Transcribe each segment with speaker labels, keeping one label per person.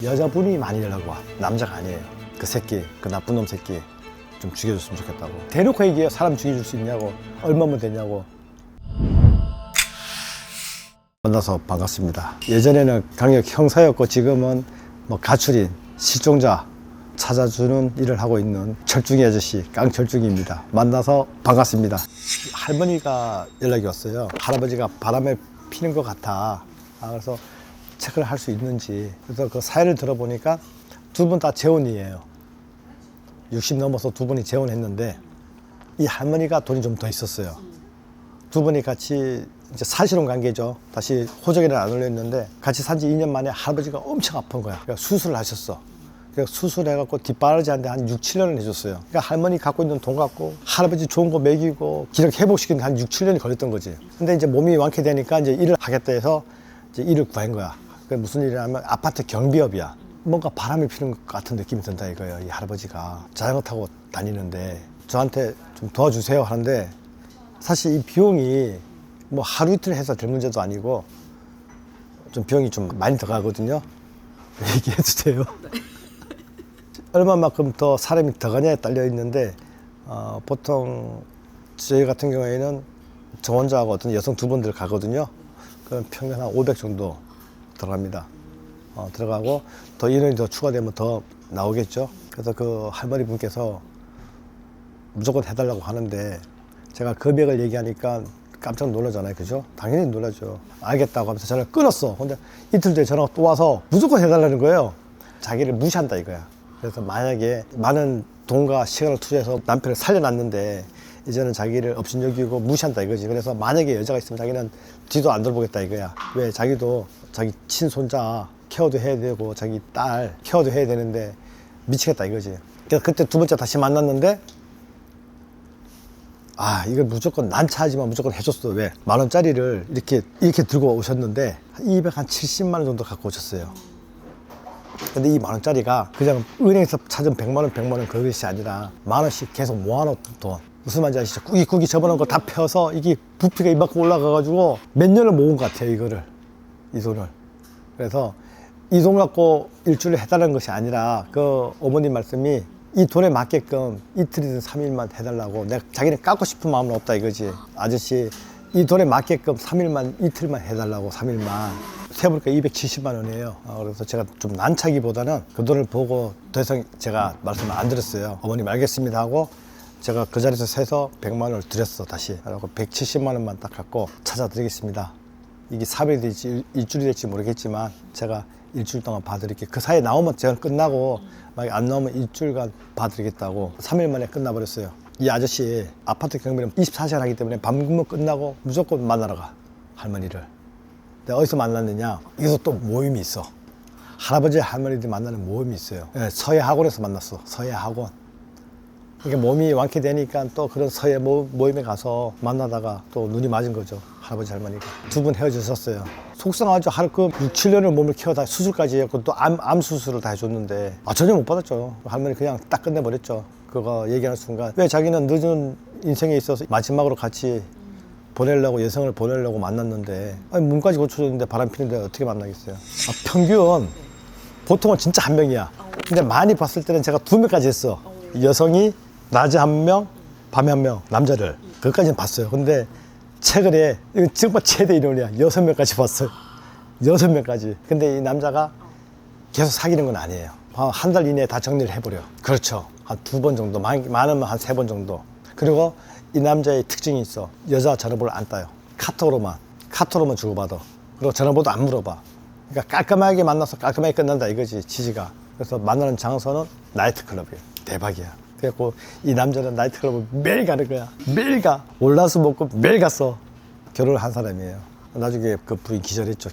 Speaker 1: 여자분이 많이 연락 와. 남자가 아니에요. 그 새끼, 그 나쁜 놈 새끼 좀 죽여줬으면 좋겠다고. 대놓고 얘기해요. 사람 죽여줄 수 있냐고, 얼마면 되냐고. 만나서 반갑습니다. 예전에는 강력 형사였고 지금은 뭐 가출인, 실종자 찾아주는 일을 하고 있는 철중이 아저씨 깡철중이입니다. 만나서 반갑습니다. 할머니가 연락이 왔어요. 할아버지가 바람에 피는 것 같아. 그래서 체크를 할 수 있는지. 그래서 그 사연을 들어보니까 두 분 다 재혼이에요. 60 넘어서 두 분이 재혼했는데 이 할머니가 돈이 좀 더 있었어요. 두 분이 같이 이제 사실혼 관계죠. 다시 호적에는 안 올렸는데 같이 산 지 2년 만에 할아버지가 엄청 아픈 거야. 그러니까 수술을 하셨어. 그래서 수술해갖고 뒷바라지한테 한 6, 7년을 해줬어요. 그러니까 할머니 갖고 있는 돈 갖고 할아버지 좋은 거 먹이고 기력 회복시키는데 한 6, 7년이 걸렸던 거지. 근데 이제 몸이 완쾌되니까 이제 일을 하겠다 해서 이제 일을 구한 거야. 그게 무슨 일이냐면 아파트 경비업이야. 뭔가 바람이 피는 것 같은 느낌이 든다 이거예요. 이 할아버지가 자전거 타고 다니는데 저한테 좀 도와주세요 하는데 사실 이 비용이 뭐 하루 이틀 해서 될 문제도 아니고 좀 비용이 좀 많이 들어가거든요. 얘기해도 돼요? 네. 얼마만큼 더 사람이 들어가냐에 딸려 있는데 보통 저희 같은 경우에는 저 혼자하고 어떤 여성 두 분들 가거든요. 그럼 평균 한 500 정도 들어갑니다. 들어가고 더 인원이 더 추가되면 더 나오겠죠. 그래서 그 할머니 분께서 무조건 해달라고 하는데 제가 금액을 얘기하니까 깜짝 놀라잖아요. 그죠? 당연히 놀라죠. 알겠다고 하면서 전화를 끊었어. 근데 이틀 뒤에 전화가 또 와서 무조건 해달라는 거예요. 자기를 무시한다 이거야. 그래서 만약에 많은 돈과 시간을 투자해서 남편을 살려놨는데 이제는 자기를 업신여기고 무시한다 이거지. 그래서 만약에 여자가 있으면 자기는 뒤도 안 돌보겠다 이거야. 왜? 자기도 자기 친손자 케어도 해야 되고 자기 딸 케어도 해야 되는데 미치겠다 이거지. 그래서 그때 두 번째 다시 만났는데 이걸 무조건 난처하지만 무조건 해줬어. 왜? 10,000원짜리를 이렇게 들고 오셨는데 270만 원 정도 갖고 오셨어요. 근데 이 10,000원짜리가 그냥 은행에서 찾은 100만 원, 100만 원 그것이 아니라 10,000원씩 계속 모아놓던 돈. 무슨 말인지 아시죠? 꾸깃꾸깃 접어놓은 거 다 펴서 이게 부피가 이만큼 올라가가지고 몇 년을 모은 것 같아요, 이 돈을. 그래서 이 돈 갖고 일주일에 해달라는 것이 아니라 그 어머님 말씀이 이 돈에 맞게끔 이틀이든 3일만 해달라고. 내가 자기는 깎고 싶은 마음은 없다 이거지. 아저씨 이 돈에 맞게끔 3일만 이틀만 해달라고. 3일만 세보니까 270만 원이에요. 그래서 제가 좀 난차기보다는 그 돈을 보고 더 이상 제가 말씀을 안 드렸어요. 어머님 알겠습니다 하고 제가 그 자리에서 세서 100만 원을 드렸어. 다시 그리고 170만 원만 딱 갖고 찾아드리겠습니다. 이게 3일이 될지 일주일이 될지 모르겠지만 제가 일주일 동안 봐드릴게요. 그 사이에 나오면 제가 끝나고 만약 안 나오면 일주일간 봐드리겠다고. 3일 만에 끝나버렸어요. 이 아저씨 아파트 경비는 24시간 하기 때문에 밤 근무 끝나고 무조건 만나러 가. 할머니를. 내가 어디서 만났느냐, 여기서 또 모임이 있어. 할아버지 할머니들 만나는 모임이 있어요. 네, 서예 학원에서 만났어. 서예 학원. 이게 몸이 완쾌되니까 또 그런 서예 모임에 가서 만나다가 또 눈이 맞은 거죠. 할아버지 할머니가 두 분 헤어지셨어요. 속상하죠. 하루 그 6, 7년을 몸을 키워다 수술까지 했고 또 암 수술을 다 해줬는데 전혀 못 받았죠. 할머니 그냥 딱 끝내버렸죠. 그거 얘기하는 순간 왜 자기는 늦은 인생에 있어서 마지막으로 같이 보내려고, 여성을 보내려고 만났는데 몸까지 고쳐줬는데 바람 피는데 어떻게 만나겠어요. 평균 보통은 진짜 한 명이야. 근데 많이 봤을 때는 제가 2명까지 했어. 여성이 낮에 1명, 밤에 1명, 남자를. 그것까지는 봤어요. 근데 최근에 이건 정말 최대 인원이야. 6명까지 봤어요. 6명까지. 근데 이 남자가 계속 사귀는 건 아니에요. 한 달 이내에 다 정리를 해버려. 그렇죠. 한 2번 정도, 많으면 한 3번 정도. 그리고 이 남자의 특징이 있어. 여자 전화번호를 안 따요. 카톡으로만 주고받아. 그리고 전화번호도 안 물어봐. 그러니까 깔끔하게 만나서 깔끔하게 끝난다 이거지, 취지가. 그래서 만나는 장소는 나이트클럽이에요. 대박이야. 그래갖고 이 남자는 나이트클럽을 매일 가는 거야. 매일 가. 올라서 먹고 매일 갔어. 결혼을 한 사람이에요. 나중에 그 부인 기절했죠.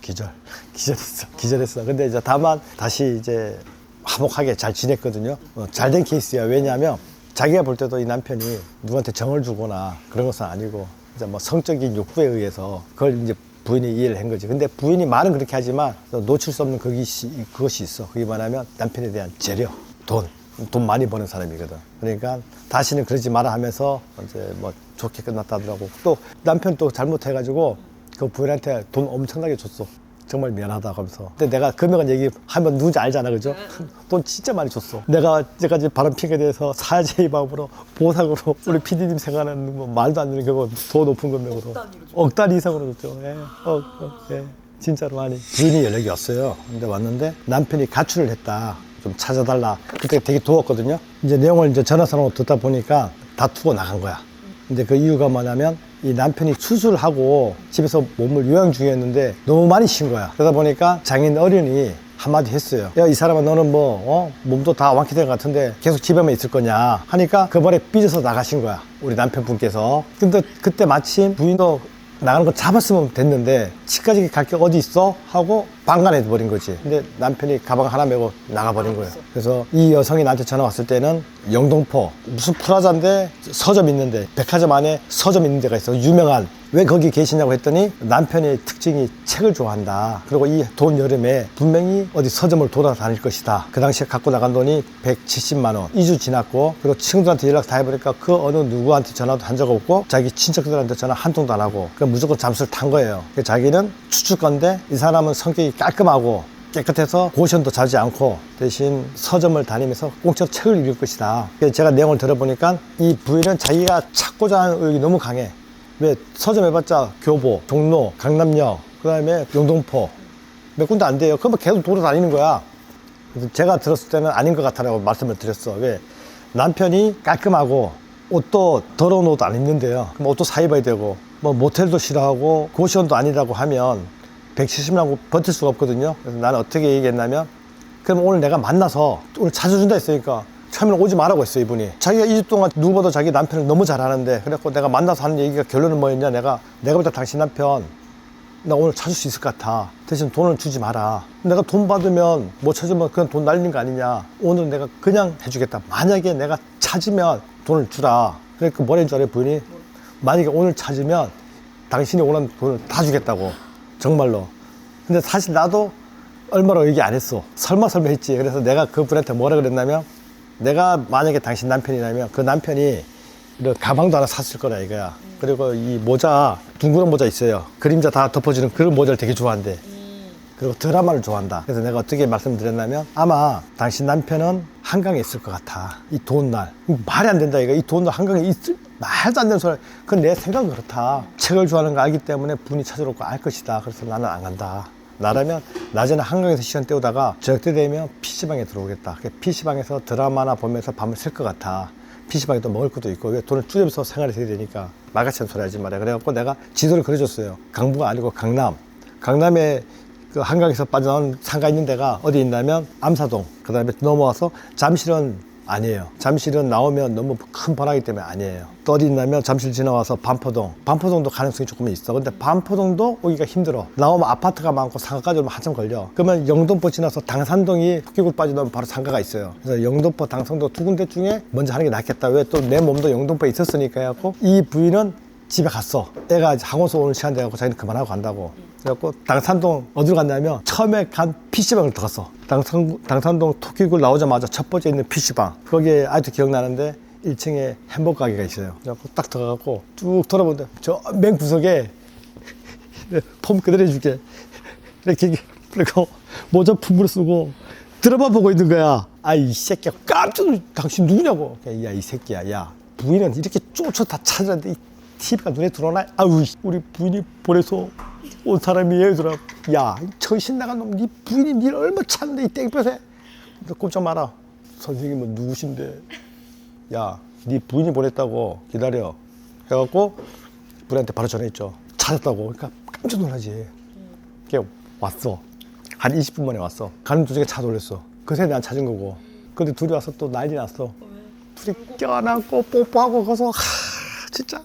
Speaker 1: 기절했어. 근데 이제 다만 다시 이제 화목하게 잘 지냈거든요. 잘 된 케이스야. 왜냐하면 자기가 볼 때도 이 남편이 누구한테 정을 주거나 그런 것은 아니고 이제 뭐 성적인 욕구에 의해서 그걸 이제 부인이 이해를 한 거지. 근데 부인이 말은 그렇게 하지만 놓칠 수 없는 그것이 있어. 그게 뭐냐면 남편에 대한 재력, 돈 많이 버는 사람이거든. 그러니까 다시는 그러지 마라 하면서 이제 뭐 좋게 끝났다 하더라고. 또 남편 또 잘못해가지고 그 부인한테 돈 엄청나게 줬어. 정말 미안하다고 하면서. 근데 내가 금액은 얘기하면 누군지 알잖아, 그죠? 돈 진짜 많이 줬어. 내가 이제까지 바람피게 돼서 사죄의 마음으로 보상으로 우리 PD님 생각하는 뭐 말도 안 되는 경우 더 높은 금액으로 억 단위 이상으로 줬죠. 예, 예. 진짜로 많이. 부인이 연락이 왔어요. 근데 왔는데 남편이 가출을 했다. 좀 찾아달라. 그때 되게 더웠거든요. 이제 내용을 이제 전화상으로 듣다 보니까 다투고 나간 거야. 근데 그 이유가 뭐냐면 이 남편이 수술하고 집에서 몸을 요양 중이었는데 너무 많이 쉰 거야. 그러다 보니까 장인 어른이 한마디 했어요. 야, 이 사람아, 너는 몸도 다 완쾌된 것 같은데 계속 집에만 있을 거냐 하니까 그 말에 삐져서 나가신 거야, 우리 남편분께서. 근데 그때 마침 부인도 나가는 거 잡았으면 됐는데 집까지 갈 게 어디 있어? 하고 방관해 버린 거지. 근데 남편이 가방 하나 메고 나가버린 거예요. 그래서 이 여성이 나한테 전화 왔을 때는 영등포 무슨 프라자인데 서점 있는데, 백화점 안에 서점 있는 데가 있어, 유명한. 왜 거기 계시냐고 했더니 남편의 특징이 책을 좋아한다. 그리고 이 돈 여름에 분명히 어디 서점을 돌아다닐 것이다. 그 당시에 갖고 나간 돈이 170만 원. 2주 지났고, 그리고 친구들한테 연락 다 해보니까 그 어느 누구한테 전화도 한 적 없고 자기 친척들한테 전화 한 통도 안 하고 그냥 무조건 잠수를 탄 거예요. 자기는 추측건데 이 사람은 성격이 깔끔하고 깨끗해서 고시원도 자지 않고 대신 서점을 다니면서 공짜로 책을 읽을 것이다. 그래서 제가 내용을 들어보니까 이 부인은 자기가 찾고자 하는 의욕이 너무 강해. 왜? 서점 해봤자 교보, 종로, 강남역, 그 다음에 영등포 몇 군데 안 돼요. 그러면 계속 돌아다니는 거야. 그래서 제가 들었을 때는 아닌 것 같다라고 말씀을 드렸어. 왜? 남편이 깔끔하고 옷도 더러운 옷 안 입는데요. 그럼 옷도 사 입어야 되고 뭐 모텔도 싫어하고 고시원도 아니라고 하면 170만 버틸 수가 없거든요. 그래서 나는 어떻게 얘기했냐면, 그럼 오늘 내가 만나서 오늘 찾아준다 했으니까 처음에는 오지 말라고 했어. 이분이 자기가 2주 동안 누구보다 자기 남편을 너무 잘 아는데, 그래갖고 내가 만나서 하는 얘기가 결론은 뭐였냐, 내가 볼 때 당신 남편 나 오늘 찾을 수 있을 것 같아. 대신 돈을 주지 마라. 내가 돈 받으면 못 찾으면 그냥 돈 날리는 거 아니냐. 오늘 내가 그냥 해주겠다. 만약에 내가 찾으면 돈을 주라. 그러니까 뭐라는 줄 알아요, 부인이? 만약에 오늘 찾으면 당신이 원하는 돈을 다 주겠다고. 정말로. 근데 사실 나도 얼마나 얘기 안 했어. 설마 했지. 그래서 내가 그 분한테 뭐라 그랬냐면, 내가 만약에 당신 남편이라면 그 남편이 이런 가방도 하나 샀을 거라 이거야. 그리고 이 모자, 둥그런 모자 있어요. 그림자 다 덮어주는 그런 모자를 되게 좋아한대. 그리고 드라마를 좋아한다. 그래서 내가 어떻게 말씀드렸냐면, 아마 당신 남편은 한강에 있을 것 같아. 이 더운 날. 말이 안 된다 이거. 이 더운 날 한강에 있을, 말도 안 되는 소리. 그건 내 생각은 그렇다. 책을 좋아하는 거 알기 때문에 분이 찾으러 오고 알 것이다. 그래서 나는 안 간다. 나라면 낮에는 한강에서 시간 때우다가 저녁 때 되면 PC방에 들어오겠다. PC방에서 드라마나 보면서 밤을 샐 것 같아. PC방에 또 먹을 것도 있고, 왜 돈을 줄여서 생활이 돼야 되니까 말같이 하는 소리 하지 말아요. 그래갖고 내가 지도를 그려줬어요. 강부가 아니고 강남. 강남에 그 한강에서 빠져나온 상가 있는 데가 어디 있냐면 암사동. 그 다음에 넘어와서 잠실은 아니에요. 잠실은 나오면 너무 큰 번화기 때문에 아니에요. 또 어디 있냐면 잠실 지나와서 반포동. 반포동도 가능성이 조금 있어. 근데 반포동도 오기가 힘들어. 나오면 아파트가 많고 상가까지 오면 한참 걸려. 그러면 영등포 지나서 당산동이 토끼굴 빠져나오면 바로 상가가 있어요. 그래서 영등포, 당산동 두 군데 중에 먼저 하는 게 낫겠다. 왜? 또 내 몸도 영등포에 있었으니까 해갖고 이 부인은 집에 갔어. 애가 학원서 오늘 시간 돼갖고 자기는 그만하고 간다고. 그래갖고 당산동 어디로 갔냐면 처음에 간 PC방을 들어갔어. 당산동 토끼굴 나오자마자 첫 번째 있는 PC방. 거기에 아직도 기억나는데 1층에 햄버거 가게가 있어요. 그래갖고 딱 들어가고 쭉 돌아보는데 저 맨 구석에 폼 그대로 해줄게. 이렇게 그리고 모자 품으로 쓰고 드라마 보고 있는 거야. 아, 이 새끼야. 깜짝 놀랐어. 당신 누구냐고. 야, 이 새끼야. 야, 부인은 이렇게 쫓아 다 찾았는데 이 TV가 눈에 들어오나? 아유, 우리 부인이 보내서 온 사람이 얘들아. 야, 정신 나간 놈, 네 부인이 니를 얼마 찾는데 이 땡볕에. 너 꼼짝 마라. 선생님은 누구신데? 야, 네 부인이 보냈다고. 기다려. 해갖고 부인한테 바로 전화했죠. 찾았다고. 그러니까 깜짝 놀라지. 걔 왔어. 한 20분 만에 왔어. 가는 도중에 차 돌렸어. 그새 난 찾은 거고. 근데 둘이 와서 또 난리 났어. 둘이 껴안고 뽀뽀하고 가서 진짜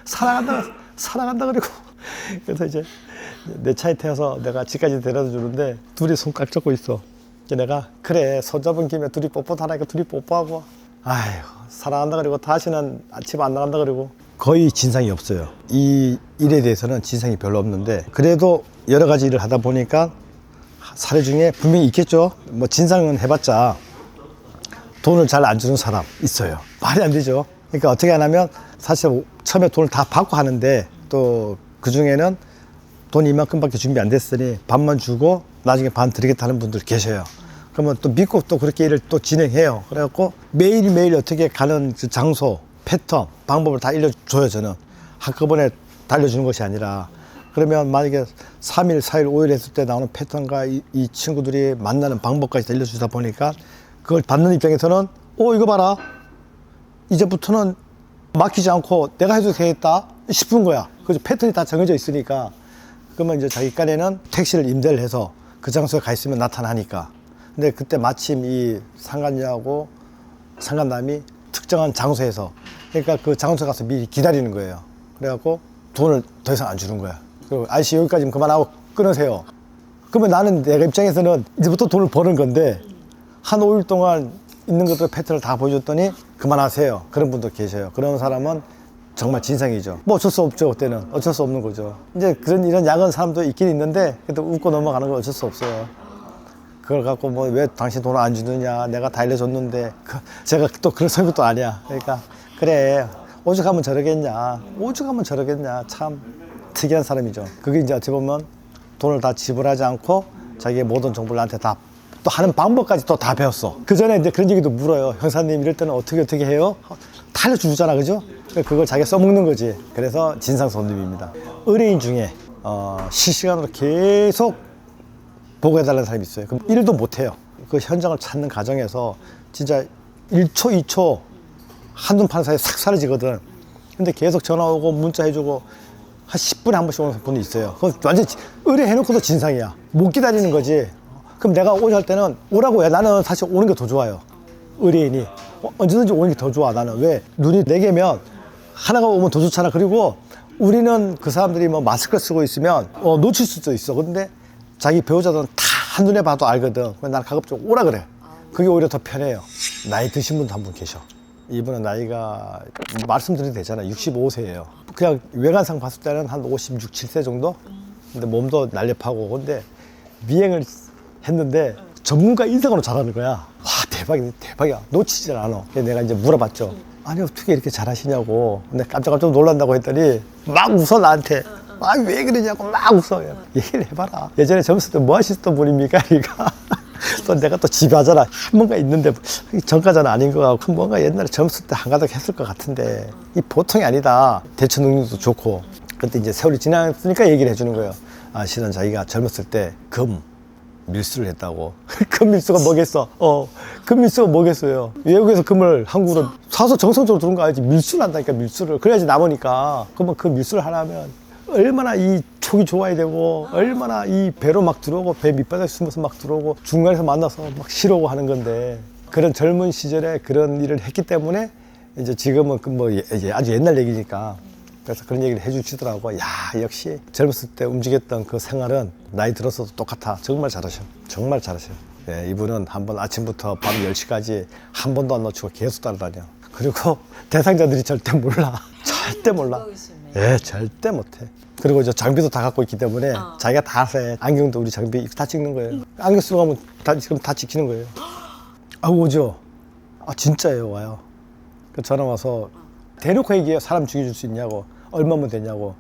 Speaker 1: 사랑한다 그리고. 그래서 이제 내 차에 태워서 내가 집까지 데려다 주는데 둘이 손 깍 잡고 있어. 내가 그래, 손잡은 김에 둘이 뽀뽀 하라니까 둘이 뽀뽀하고, 아휴, 사랑한다 그리고 다시는 집 안 나간다 그리고. 거의 진상이 없어요. 이 일에 대해서는 진상이 별로 없는데, 그래도 여러 가지 일을 하다 보니까 사례 중에 분명히 있겠죠. 뭐 진상은 해봤자 돈을 잘 안 주는 사람 있어요. 말이 안 되죠. 그러니까 어떻게 하냐면, 사실 처음에 돈을 다 받고 하는데 또 그 중에는 돈 이만큼밖에 준비 안 됐으니 반만 주고 나중에 반 드리겠다는 분들 계셔요. 그러면 또 믿고 또 그렇게 일을 또 진행해요. 그래갖고 매일매일 어떻게 가는 그 장소, 패턴, 방법을 다 알려줘요. 저는 한꺼번에 다 알려주는 것이 아니라. 그러면 만약에 3일, 4일, 5일 했을 때 나오는 패턴과 이 친구들이 만나는 방법까지 알려주다 보니까 그걸 받는 입장에서는 이거 봐라, 이제부터는 맡기지 않고 내가 해도 되겠다 싶은 거야. 그래서 패턴이 다 정해져 있으니까. 그러면 이제 자기 깐에는 택시를 임대를 해서 그 장소에 가 있으면 나타나니까. 근데 그때 마침 이 상간녀하고 상간남이 특정한 장소에서, 그러니까 그 장소에 가서 미리 기다리는 거예요. 그래갖고 돈을 더 이상 안 주는 거야. 그리고 아저씨 여기까지는 그만하고 끊으세요. 그러면 나는 내가 입장에서는 이제부터 돈을 버는 건데 한 5일 동안 있는 것들 패턴을 다 보여줬더니 그만하세요. 그런 분도 계셔요. 그런 사람은 정말 진상이죠. 뭐 어쩔 수 없죠. 그때는 어쩔 수 없는 거죠. 이제 이런 야근 사람도 있긴 있는데 그래도 웃고 넘어가는 건 어쩔 수 없어요. 그걸 갖고 뭐 왜 당신 돈을 안 주느냐, 내가 다 알려줬는데. 제가 또 그런 성격도 아니야. 그러니까 그래, 오죽하면 저러겠냐, 오죽하면 저러겠냐. 참 특이한 사람이죠. 그게 이제 어찌 보면 돈을 다 지불하지 않고 자기의 모든 정보를 나한테 다 또 하는 방법까지 또 다 배웠어. 그 전에 이제 그런 얘기도 물어요. 형사님 이럴 때는 어떻게 해요? 다 알려주잖아, 그죠? 그걸 자기가 써먹는 거지. 그래서 진상 손님입니다. 의뢰인 중에 실시간으로 계속 보고해달라는 사람이 있어요. 그럼 일도 못해요. 그 현장을 찾는 과정에서 진짜 1초, 2초 한눈 파는 사이에 싹 사라지거든. 근데 계속 전화 오고 문자 해주고 한 10분에 한 번씩 오는 분이 있어요. 그건 완전 의뢰해놓고도 진상이야. 못 기다리는 거지. 그럼 내가 오자 할 때는 오라고 해. 나는 사실 오는 게 더 좋아요. 의뢰인이 언제든지 오는 게 더 좋아. 나는 왜? 눈이 4개면 하나가 오면 더 좋잖아. 그리고 우리는 그 사람들이 뭐 마스크를 쓰고 있으면 놓칠 수도 있어. 근데 자기 배우자들은 다 한눈에 봐도 알거든. 그래서 난 가급적 오라 그래. 그게 오히려 더 편해요. 나이 드신 분도 한 분 계셔. 이분은 나이가 말씀드려도 되잖아요. 65세예요. 그냥 외관상 봤을 때는 한 56, 7세 정도? 근데 몸도 날렵하고. 근데 미행을 했는데 전문가 인상으로 잘하는 거야. 와, 대박이야. 놓치질 않아. 그래서 내가 이제 물어봤죠. 아니 어떻게 이렇게 잘하시냐고. 근데 깜짝깜짝 놀란다고 했더니 막 웃어 나한테. 아, 왜 그러냐고 막 웃어요. 얘기를 해봐라. 예전에 젊었을 때 뭐 하셨던 분입니까? 그러니까 또 내가 또 지배하잖아. 뭔가 있는데 전과자는 아닌 것 같고 뭔가 옛날에 젊었을 때 한가닥 했을 것 같은데 이 보통이 아니다. 대처 능력도 좋고. 그때 이제 세월이 지났으니까 얘기를 해주는 거예요. 아, 실은 자기가 젊었을 때 밀수를 했다고. 금 밀수가 뭐겠어? 금 밀수가 뭐겠어요? 외국에서 금을 한국으로 사서 정성적으로 들은 거 알지? 밀수를 한다니까, 밀수를. 그래야지 남으니까. 그러면 그 밀수를 하려면 얼마나 이 촉이 좋아야 되고, 얼마나 이 배로 막 들어오고, 배 밑바닥에 숨어서 막 들어오고, 중간에서 만나서 막 싫어오고 하는 건데, 그런 젊은 시절에 그런 일을 했기 때문에, 이제 지금은 아주 옛날 얘기니까, 그래서 그런 얘기를 해주시더라고. 야, 역시 젊었을 때 움직였던 그 생활은 나이 들어서도 똑같아. 정말 잘하셔. 정말 잘하셔. 예, 이분은 한번 아침부터 밤 10시까지 한 번도 안 놓치고 계속 따라다녀. 그리고 대상자들이 절대 몰라. 절대 몰라. 예, 절대 못해. 그리고 이제 장비도 다 갖고 있기 때문에 자기가 다 해. 안경도 우리 장비 다 찍는 거예요. 안경 쓰고 가면 지금 다 찍히는 거예요. 아, 오죠. 아, 진짜예요. 와요. 그 전화 와서 대놓고 얘기해요. 사람 죽여줄 수 있냐고. 얼마면 되냐고.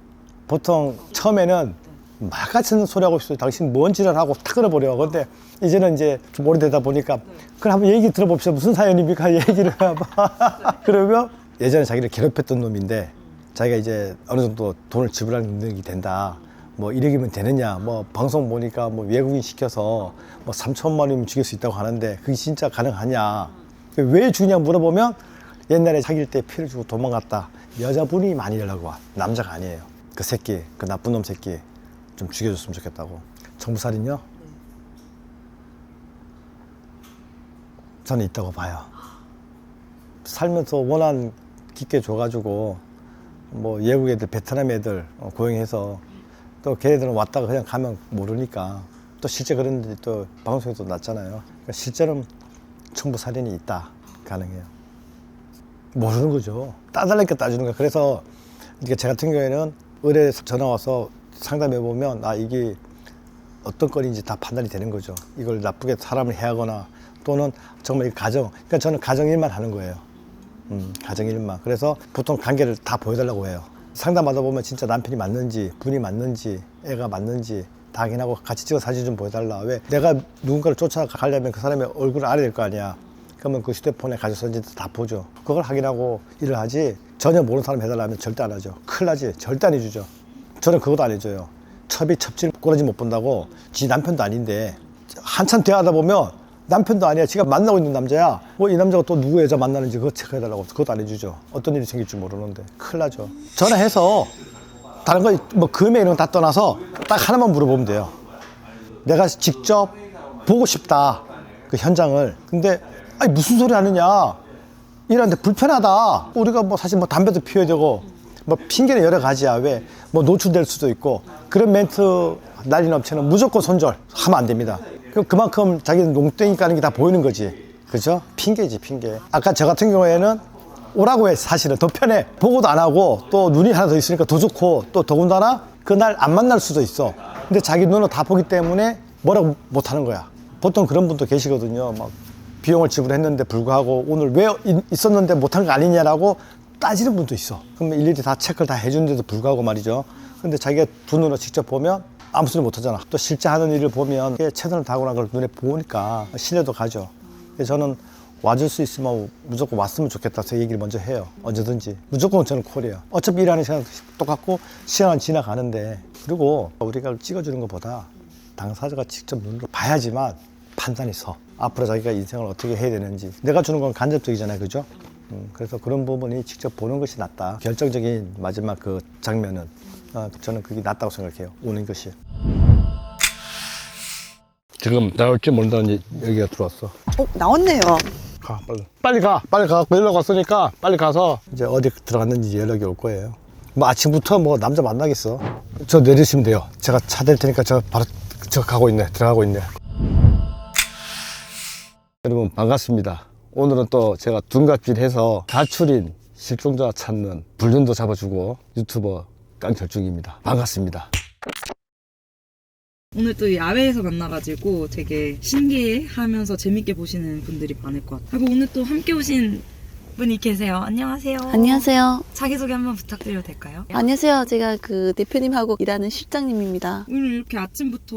Speaker 1: 보통 처음에는 말 같은 소리 하고 있어요. 당신 뭔 지랄하고 탁 끊어버려. 근데 이제는 이제 좀 오래되다 보니까 그럼 한번 얘기 들어봅시다. 무슨 사연입니까? 얘기를 해봐. 그러면 예전에 자기를 괴롭혔던 놈인데 자기가 이제 어느 정도 돈을 지불하는 능력이 된다. 뭐 1억이면 되느냐. 뭐 방송 보니까 뭐 외국인 시켜서 뭐 3천만 원이면 죽일 수 있다고 하는데 그게 진짜 가능하냐. 왜 죽냐 물어보면 옛날에 사귈 때 피를 주고 도망갔다. 여자분이 많이 연락 와. 남자가 아니에요. 그 새끼, 그 나쁜 놈 새끼 좀 죽여줬으면 좋겠다고. 정부살인요? 저는 있다고 봐요. 살면서 원한 깊게 줘가지고 뭐 외국 애들, 베트남 애들 고용해서 또 걔네들은 왔다가 그냥 가면 모르니까 또 실제 그런 일이 또 방송에도 났잖아요. 그러니까 실제로는 정부살인이 있다. 가능해요. 모르는 거죠. 따달라니까 따주는 거야. 그래서 제 같은 경우에는 의뢰 전화 와서 상담해 보면 이게 어떤 건인지 다 판단이 되는 거죠. 이걸 나쁘게 사람을 해하거나 또는 정말 가정, 그러니까 저는 가정 일만 하는 거예요. 가정 일만. 그래서 보통 관계를 다 보여달라고 해요. 상담하다 보면 진짜 남편이 맞는지 분이 맞는지 애가 맞는지 다 확인하고 같이 찍어 사진 좀 보여달라. 왜? 내가 누군가를 쫓아가려면 그 사람의 얼굴을 알아야 될 거 아니야. 그러면 그 휴대폰에 가졌었는지 다 보죠. 그걸 확인하고 일을 하지, 전혀 모르는 사람 해달라면 절대 안 하죠. 큰일 나지. 절대 안 해주죠. 저는 그것도 안 해줘요. 첩이 첩질 꼬라지 못 본다고. 지 남편도 아닌데 한참 대화하다 보면 남편도 아니야. 지가 만나고 있는 남자야. 뭐 이 남자가 또 누구 여자 만나는지 그거 체크해달라고. 그것도 안 해주죠. 어떤 일이 생길 줄 모르는데 큰일 나죠. 전화해서 다른 거 뭐 금액 이런 거 다 떠나서 딱 하나만 물어보면 돼요. 내가 직접 보고 싶다, 그 현장을. 근데 아니 무슨 소리 하느냐, 이러는데 불편하다. 우리가 뭐 사실 뭐 담배도 피워야 되고 뭐 핑계는 여러 가지야. 왜? 뭐 노출될 수도 있고. 그런 멘트 날리는 업체는 무조건 손절 하면 안 됩니다. 그만큼 자기는 농땡이 까는 게 다 보이는 거지. 그죠? 핑계지, 핑계. 아까 저 같은 경우에는 오라고 해. 사실은 더 편해. 보고도 안 하고 또 눈이 하나 더 있으니까 더 좋고, 또 더군다나 그날 안 만날 수도 있어. 근데 자기 눈으로 다 보기 때문에 뭐라고 못 하는 거야. 보통 그런 분도 계시거든요. 막 비용을 지불했는데 불구하고 오늘 왜 있었는데 못한 거 아니냐라고 따지는 분도 있어. 그러면 일일이 다 체크를 다 해주는데도 불구하고 말이죠. 근데 자기가 두 눈으로 직접 보면 아무 소리 못 하잖아. 또 실제 하는 일을 보면 최선을 다하고 난 걸 눈에 보니까 신뢰도 가죠. 그래서 저는 와줄 수 있으면 무조건 왔으면 좋겠다. 그 얘기를 먼저 해요. 언제든지. 무조건 저는 콜이에요. 어차피 일하는 시간 똑같고 시간은 지나가는데, 그리고 우리가 찍어주는 것보다 당사자가 직접 눈으로 봐야지만 판단이 서. 앞으로 자기가 인생을 어떻게 해야 되는지. 내가 주는 건 간접적이잖아요. 그죠? 그래서 그런 부분이 직접 보는 것이 낫다. 결정적인 마지막 그 장면은 저는 그게 낫다고 생각해요. 오는 것이. 지금 나올 줄 모른다는 얘기가 들어왔어.
Speaker 2: 나왔네요.
Speaker 1: 가, 빨리 가. 빨리 가갖고 연락 왔으니까 빨리 가서 이제 어디 들어갔는지 연락이 올 거예요. 뭐 아침부터 뭐 남자 만나겠어. 저 내리시면 돼요. 제가 차 댈 테니까 저 바로 저 가고 있네. 들어가고 있네. 여러분 반갑습니다. 오늘은 또 제가 둔갑질 해서 가출인 실종자 찾는 불륜도 잡아주고 유튜버 깡철중입니다. 반갑습니다.
Speaker 2: 오늘 또 야외에서 만나가지고 되게 신기해하면서 재밌게 보시는 분들이 많을 것 같아요. 그리고 오늘 또 함께 오신 분이 계세요. 안녕하세요.
Speaker 3: 안녕하세요.
Speaker 2: 자기소개 한번 부탁드려도 될까요?
Speaker 3: 안녕하세요. 제가 그 대표님하고 일하는 실장님입니다.
Speaker 2: 오늘 이렇게 아침부터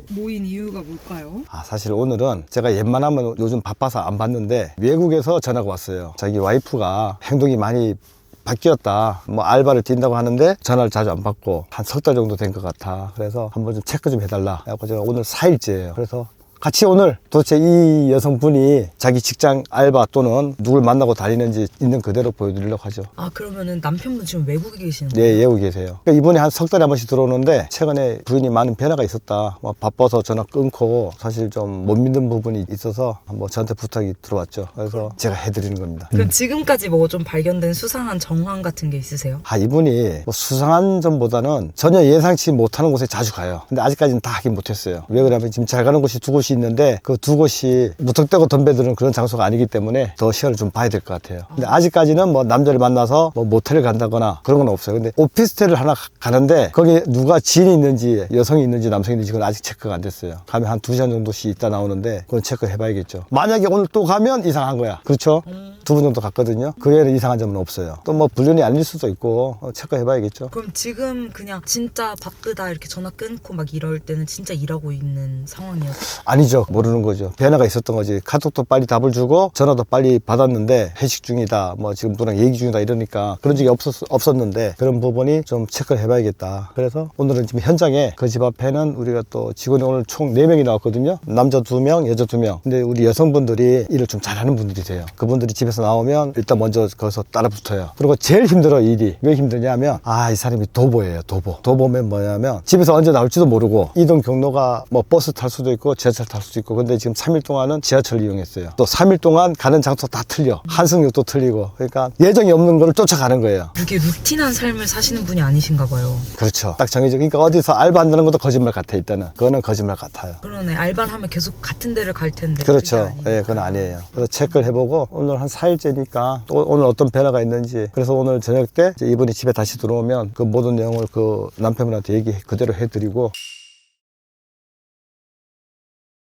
Speaker 2: 모인 이유가 뭘까요?
Speaker 1: 사실 오늘은 제가 웬만하면 요즘 바빠서 안 봤는데 외국에서 전화가 왔어요. 자기 와이프가 행동이 많이 바뀌었다. 뭐 알바를 뛴다고 하는데 전화를 자주 안 받고 한 석 달 정도 된 것 같아. 그래서 한번 좀 체크 좀 해달라. 그래서 제가 오늘 4일째예요. 그래서 같이 오늘 도대체 이 여성분이 자기 직장 알바 또는 누굴 만나고 다니는지 있는 그대로 보여드리려고 하죠.
Speaker 2: 그러면은 남편분 지금 외국에 계시는
Speaker 1: 네, 외국에 계세요. 그러니까 이분이 한 석 달에 한 번씩 들어오는데 최근에 부인이 많은 변화가 있었다. 뭐 바빠서 전화 끊고 사실 좀 못 믿는 부분이 있어서 한번 저한테 부탁이 들어왔죠. 그래서 제가 해드리는 겁니다.
Speaker 2: 그럼 지금까지 뭐 좀 발견된 수상한 정황 같은 게 있으세요?
Speaker 1: 이분이 뭐 수상한 점보다는 전혀 예상치 못하는 곳에 자주 가요. 근데 아직까지는 다 하긴 못했어요. 왜 그러냐면 지금 잘 가는 곳이 두 곳이 있는데 그 두 곳이 무턱대고 덤벼드는 그런 장소가 아니기 때문에 더 시야를 좀 봐야 될 것 같아요. 근데 아직까지는 뭐 남자를 만나서 뭐 모텔을 간다거나 그런 건 없어요. 근데 오피스텔을 하나 가는데 거기 누가 지인이 있는지 여성이 있는지 남성이 있는지 그건 아직 체크가 안 됐어요. 가면 한 2시간 정도씩 있다 나오는데 그건 체크해 봐야겠죠. 만약에 오늘 또 가면 이상한 거야. 그렇죠? 2번 정도 갔거든요. 그 외에는 이상한 점은 없어요. 또 뭐 불륜이 아닐 수도 있고 체크해 봐야겠죠.
Speaker 2: 그럼 지금 그냥 진짜 바쁘다 이렇게 전화 끊고 막 이럴 때는 진짜 일하고 있는 상황이었어요?
Speaker 1: 아니죠. 모르는 거죠. 변화가 있었던 거지. 카톡도 빨리 답을 주고 전화도 빨리 받았는데 회식 중이다, 뭐 지금 누구랑 얘기 중이다 이러니까 그런 적이 없었는데 그런 부분이 좀 체크를 해봐야겠다. 그래서 오늘은 지금 현장에 그 집 앞에는 우리가 또 직원이 오늘 총 4명이 나왔거든요. 남자 2명, 여자 2명. 근데 우리 여성분들이 일을 좀 잘하는 분들이 돼요. 그분들이 집에서 나오면 일단 먼저 거기서 따라 붙어요. 그리고 제일 힘들어 일이. 왜 힘드냐면 이 사람이 도보예요. 도보면 뭐냐면 집에서 언제 나올지도 모르고 이동 경로가 뭐 버스 탈 수도 있고 지하철 탈 수도 있고, 근데 지금 3일 동안은 지하철을 이용했어요. 또 3일 동안 가는 장소 다 틀려. 한승역도 틀리고. 그러니까 예정이 없는 거를 쫓아가는 거예요.
Speaker 2: 이게 루틴한 삶을 사시는 분이 아니신가 봐요.
Speaker 1: 그렇죠. 딱 정해져. 그러니까 어디서 알바한다는 것도 거짓말 같아. 일단은 그거는 거짓말 같아요.
Speaker 2: 그러네. 알바를 하면 계속 같은 데를 갈 텐데.
Speaker 1: 그렇죠. 예, 그건 아니에요. 그래서 체크를 해보고 오늘 한 4일째니까 또 오늘 어떤 변화가 있는지, 그래서 오늘 저녁 때 이제 이분이 집에 다시 들어오면 그 모든 내용을 그 남편분한테 얘기 그대로 해드리고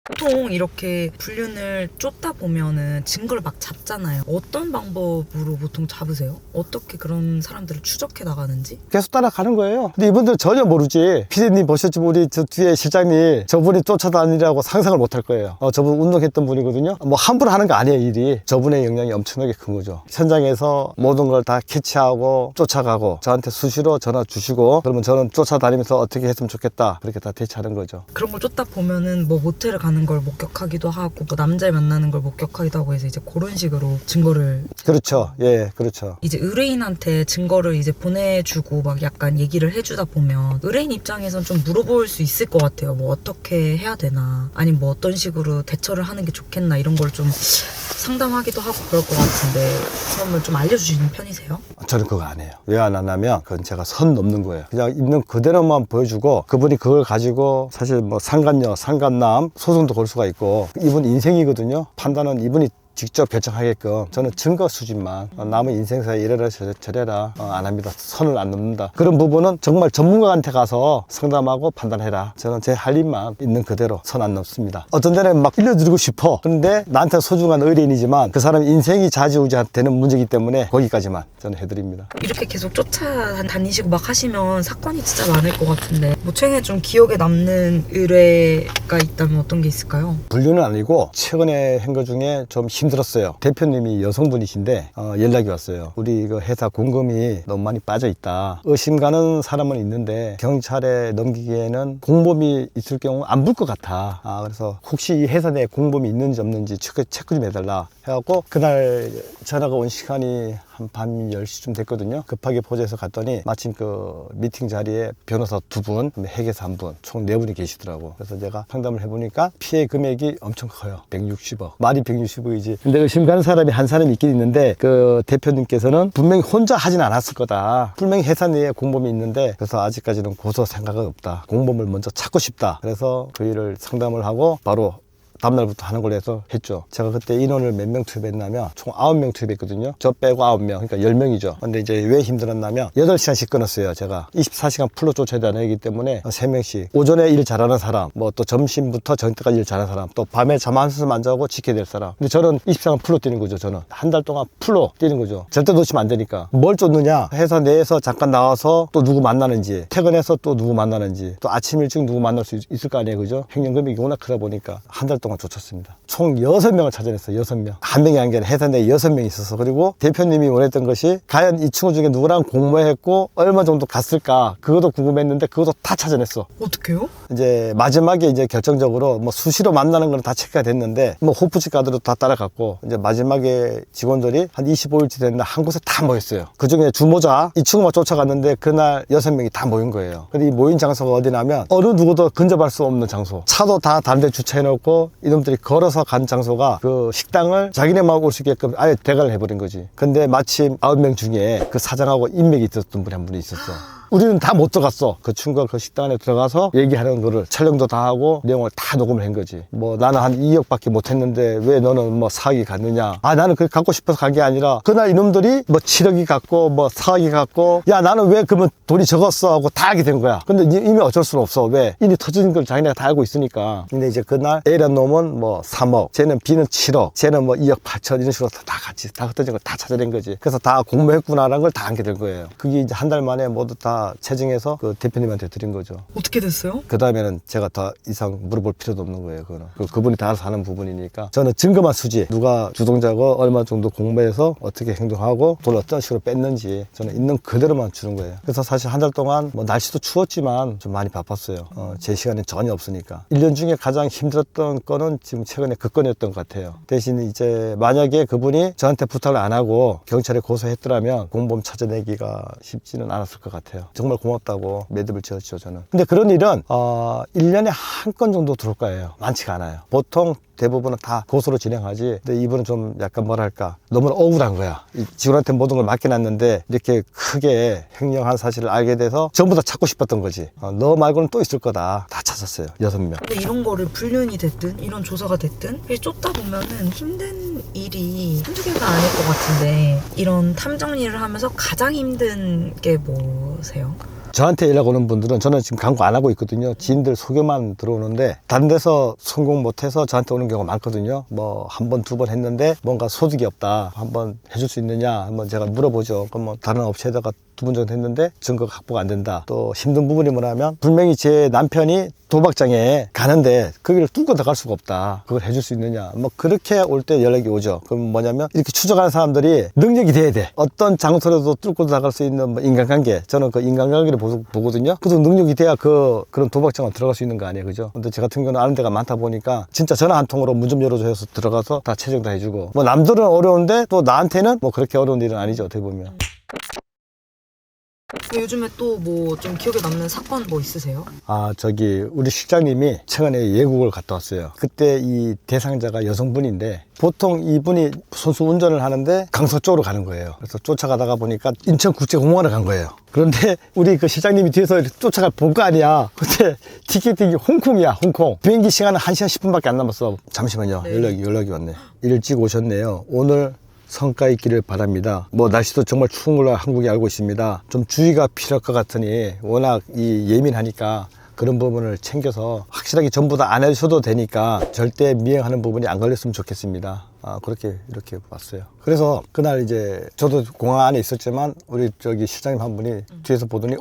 Speaker 2: 보통 이렇게 불륜을 쫓다 보면은 증거를 막 잡잖아요. 어떤 방법으로 보통 잡으세요? 어떻게 그런 사람들을 추적해 나가는지?
Speaker 1: 계속 따라가는 거예요. 근데 이분들 전혀 모르지. 피디님 보셨지만 우리 저 뒤에 실장님 저분이 쫓아다니라고 상상을 못 할 거예요. 저분 운동했던 분이거든요. 뭐 함부로 하는 거 아니에요, 일이. 저분의 영향이 엄청나게 큰 거죠. 현장에서 모든 걸 다 캐치하고 쫓아가고 저한테 수시로 전화 주시고 그러면 저는 쫓아다니면서 어떻게 했으면 좋겠다. 그렇게 다 대처하는 거죠.
Speaker 2: 그런 걸 쫓다 보면은 뭐 모텔을 가는 걸 목격하기도 하고 뭐 남자를 만나는 걸 목격하기도 하고 해서 이제 그런 식으로 증거를
Speaker 1: 그렇죠. 예, 그렇죠.
Speaker 2: 이제 의뢰인한테 증거를 이제 보내주고 막 약간 얘기를 해주다 보면 의뢰인 입장에선 좀 물어볼 수 있을 것 같아요. 뭐 어떻게 해야 되나 아니면 뭐 어떤 식으로 대처를 하는 게 좋겠나 이런 걸 좀 상담하기도 하고 그럴 것 같은데 그런 걸 좀 알려주시는 편이세요?
Speaker 1: 저는 그거 안 해요. 왜 안 하냐면 그건 제가 선 넘는 거예요. 그냥 있는 그대로만 보여주고 그분이 그걸 가지고 사실 뭐 상간녀, 상간남 소송도 걸 수가 있고 이분 인생이거든요. 판단은 이분이 직접 결정하게끔 저는 증거 수집만 남의 인생사에 이래라 저래라 안 합니다. 선을 안 넘는다. 그런 부분은 정말 전문가한테 가서 상담하고 판단해라. 저는 제 할 일만 있는 그대로 선 안 넘습니다. 어떤 데는 막 일려드리고 싶어. 그런데 나한테 소중한 의뢰인이지만 그 사람 인생이 좌지우지되는 문제이기 때문에 거기까지만 저는 해드립니다.
Speaker 2: 이렇게 계속 쫓아다니시고 막 하시면 사건이 진짜 많을 것 같은데 뭐 최근에 좀 기억에 남는 의뢰가 있다면 어떤 게 있을까요?
Speaker 1: 불륜은 아니고 최근에 한 거 중에 좀 힘들었어요. 대표님이 여성분이신데 연락이 왔어요. 우리 그 회사 공금이 너무 많이 빠져 있다. 의심 가는 사람은 있는데 경찰에 넘기기에는 공범이 있을 경우 안 불 것 같아. 그래서 혹시 이 회사 내에 공범이 있는지 없는지 체크 좀 해달라 해갖고 그날 전화가 온 시간이 한 밤 10시쯤 됐거든요. 급하게 포즈해서 갔더니 마침 그 미팅 자리에 변호사 2분, 회계사 1분, 총 4분이 계시더라고. 그래서 제가 상담을 해보니까 피해 금액이 엄청 커요. 160억. 말이 160억이지. 근데 의심 가는 사람이 한 사람이 있긴 있는데 그 대표님께서는 분명히 혼자 하진 않았을 거다. 분명히 회사 내에 공범이 있는데 그래서 아직까지는 고소 생각은 없다. 공범을 먼저 찾고 싶다. 그래서 그 일을 상담을 하고 바로 다음날부터 하는 걸로 해서 했죠. 제가 그때 인원을 몇 명 투입했냐면 총 9명 투입했거든요. 저 빼고 9명, 그러니까 10명이죠. 근데 이제 왜 힘들었냐면 8시간씩 끊었어요. 제가 24시간 풀로 쫓아야 되기 때문에 3명씩 오전에 일 잘하는 사람, 뭐 또 점심부터 저녁때까지 일 잘하는 사람, 또 밤에 잠 한숨 안 자고 지켜야 될 사람. 근데 저는 24시간 풀로 뛰는 거죠. 저는 한 달 동안 풀로 뛰는 거죠. 절대 놓치면 안 되니까. 뭘 쫓느냐? 회사 내에서 잠깐 나와서 또 누구 만나는지, 퇴근해서 또 누구 만나는지, 또 아침 일찍 누구 만날 수 있을 거 아니에요. 그죠? 횡령금액이 워낙 크다 보니까 한 달 동안 쫓았습니다. 총 6명을 찾아냈어요. 6명. 한 명이 아니라 회사 내에 6명이 있어서. 그리고 대표님이 원했던 것이 과연 이 친구 중에 누구랑 공모했고 얼마 정도 갔을까? 그것도 궁금했는데 그것도 다 찾아냈어.
Speaker 2: 어떡해요?
Speaker 1: 이제 마지막에 이제 결정적으로 뭐 수시로 만나는 건 다 체크가 됐는데 뭐 호프집 가드로 다 따라갔고 이제 마지막에 직원들이 한 25일째 됐나 한 곳에 다 모였어요. 그 중에 주모자 이 친구만 쫓아갔는데 그날 6명이 다 모인 거예요. 근데 이 모인 장소가 어디냐면 어느 누구도 근접할 수 없는 장소. 차도 다 다른 데 주차해놓고 이놈들이 걸어서 간 장소가 그 식당을 자기네만 올 수 있게끔 아예 대관을 해버린 거지. 근데 마침 9명 중에 그 사장하고 인맥이 있었던 분이 한 분이 있었어. 우리는 다 못 들어갔어. 그 친구가 그 식당 안에 들어가서 얘기하는 거를 촬영도 다 하고 내용을 다 녹음을 한 거지. 뭐 나는 한 2억밖에 못 했는데 왜 너는 뭐 4억이 갔느냐. 나는 그게 갖고 싶어서 간 게 아니라 그날 이놈들이 뭐 7억이 갔고 뭐 4억이 갔고 야 나는 왜 그러면 돈이 적었어 하고 다 알게 된 거야. 근데 이미 어쩔 수는 없어. 왜? 이미 터진 걸 자기네가 다 알고 있으니까. 근데 이제 그날 A라는 놈은 뭐 3억, 쟤는 B는 7억, 쟤는 뭐 2억 8천 이런 식으로 다 같이 다 흩어진 걸 다 찾아낸 거지. 그래서 다 공모했구나라는 걸 다 알게 된 거예요. 그게 이제 한 달 만에 모두 다 체증해서 그 대표님한테 드린 거죠.
Speaker 2: 어떻게 됐어요?
Speaker 1: 그 다음에는 제가 더 이상 물어볼 필요도 없는 거예요. 그거는 그분이 다 알아서 하는 부분이니까 저는 증거만 수집, 누가 주동자고 얼마 정도 공모해서 어떻게 행동하고 돈 어떤 식으로 뺐는지 저는 있는 그대로만 주는 거예요. 그래서 사실 한 달 동안 뭐 날씨도 추웠지만 좀 많이 바빴어요. 제 시간에 전혀 없으니까. 1년 중에 가장 힘들었던 거는 지금 최근에 그 건이었던 것 같아요. 대신 이제 만약에 그분이 저한테 부탁을 안 하고 경찰에 고소했더라면 공범 찾아내기가 쉽지는 않았을 것 같아요. 정말 고맙다고 매듭을 지었죠, 저는. 근데 그런 일은 1년에 한 건 정도 들어올 거예요. 많지가 않아요. 보통 대부분은 다 고소로 진행하지. 근데 이분은 좀 약간 뭐랄까 너무 억울한 거야. 이 직원한테 모든 걸 맡겨놨는데 이렇게 크게 횡령한 사실을 알게 돼서 전부 다 찾고 싶었던 거지. 너 말고는 또 있을 거다. 다 찾았어요. 6명.
Speaker 2: 근데 이런 거를 불륜이 됐든 이런 조사가 됐든 쫓다 보면은 힘든 일이 한두 개가 아닐 것 같은데 이런 탐정 일을 하면서 가장 힘든 게 뭐세요?
Speaker 1: 저한테 연락 오는 분들은 저는 지금 광고 안 하고 있거든요. 지인들 소개만 들어오는데 다른 데서 성공 못해서 저한테 오는 경우가 많거든요. 뭐 한 번, 두 번 했는데 뭔가 소득이 없다. 한번 해줄 수 있느냐 한번 제가 물어보죠. 그럼 뭐 다른 업체에다가 두 번 정도 했는데 증거가 확보가 안 된다. 또 힘든 부분이 뭐냐면 분명히 제 남편이 도박장에 가는데 거기를 뚫고 들어갈 수가 없다. 그걸 해줄 수 있느냐. 뭐 그렇게 올 때 연락이 오죠. 그럼 뭐냐면 이렇게 추적하는 사람들이 능력이 돼야 돼. 어떤 장소라도 뚫고 들어갈 수 있는 뭐 인간관계. 저는 그 인간관계를 보거든요. 그래서 능력이 돼야 그런 도박장에 들어갈 수 있는 거 아니에요. 그죠? 근데 제 같은 경우는 아는 데가 많다 보니까 진짜 전화 한 통으로 문 좀 열어줘 해서 들어가서 다 채정 다 해주고 뭐 남들은 어려운데 또 나한테는 뭐 그렇게 어려운 일은 아니죠. 어떻게 보면.
Speaker 2: 요즘에 또 뭐 좀 기억에 남는 사건 뭐 있으세요?
Speaker 1: 아, 저기 우리 실장님이 최근에 외국을 갔다 왔어요. 그때 이 대상자가 여성분인데 보통 이분이 선수 운전을 하는데 강서 쪽으로 가는 거예요. 그래서 쫓아가다가 보니까 인천국제공항으로 간 거예요. 그런데 우리 그 실장님이 뒤에서 쫓아가 본 거 아니야. 근데 티켓팅이 홍콩이야, 홍콩. 비행기 시간은 1시간 10분밖에 안 남았어. 잠시만요.
Speaker 2: 네.
Speaker 1: 연락이 왔네. 일찍 오셨네요. 오늘 성과 있기를 바랍니다. 뭐 날씨도 정말 추운 걸로 한국이 알고 있습니다. 좀 주의가 필요할 것 같으니 워낙 예민하니까 그런 부분을 챙겨서 확실하게 전부 다 안 해주셔도 되니까 절대 미행하는 부분이 안 걸렸으면 좋겠습니다. 그렇게 이렇게 왔어요. 그래서 그날 이제 저도 공항 안에 있었지만 우리 저기 실장님 한 분이 뒤에서 보더니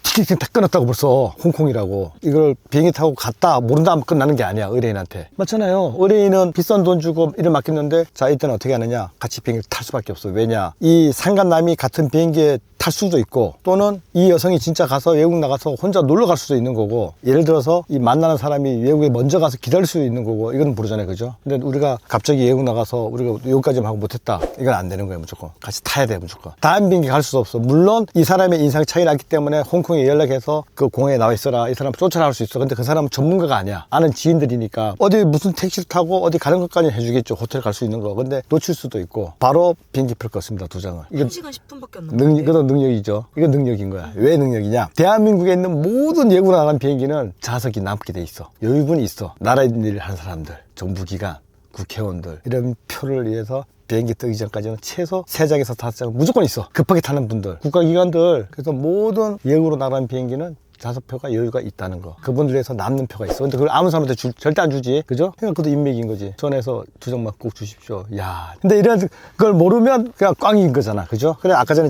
Speaker 1: 티켓팅 다 끊었다고 벌써 홍콩이라고. 이걸 비행기 타고 갔다 모른다 하면 끝나는 게 아니야. 의뢰인한테 맞잖아요. 의뢰인은 비싼 돈 주고 일을 맡겼는데 자 이때는 어떻게 하느냐, 같이 비행기를 탈 수밖에 없어. 왜냐, 이 상간남이 같은 비행기에 탈 수도 있고 또는 이 여성이 진짜 가서 외국 나가서 혼자 놀러 갈 수도 있는 거고, 예를 들어서 이 만나는 사람이 외국에 먼저 가서 기다릴 수 있는 거고, 이건 모르잖아요. 그죠? 근데 우리가 갑자기 외국 나가서 우리가 여기까지만 하고 못했다, 이건 안 되는 거예요. 무조건 같이 타야 돼. 무조건 다른 비행기 갈 수 없어. 물론 이 사람의 인상이 차이 나기 때문에 홍콩에 연락해서 그 공항에 나와 있어라, 이 사람 쫓아나갈 수 있어. 근데 그 사람은 전문가가 아니야. 아는 지인들이니까 어디 무슨 택시를 타고 어디 가는 것까지 해주겠죠. 호텔 갈 수 있는 거. 근데 놓칠 수도 있고 바로 비행기표를 껐습니다. 2장을. 이게
Speaker 2: 1시간 10분밖에 안 남았는데.
Speaker 1: 이건 능력이죠. 이건 능력인 거야. 왜 능력이냐? 대한민국에 있는 모든 외국 나간 비행기는 좌석이 남게 돼 있어. 여유분이 있어. 나라 일을 하는 사람들, 정부기관, 국회의원들, 이런 표를 위해서 비행기 뜨기 전까지는 최소 3장에서 5장 무조건 있어. 급하게 타는 분들, 국가기관들. 그래서 모든 외국으로 나가는 비행기는 좌석표가 여유가 있다는 거. 그분들에서 남는 표가 있어. 근데 그걸 아무 사람한테 절대 안 주지. 그죠? 그러니까 그것도 인맥인 거지. 전에서 2장만 꼭 주십시오. 야. 근데 이런 걸 모르면 그냥 꽝인 거잖아. 그죠? 그래, 아까 전에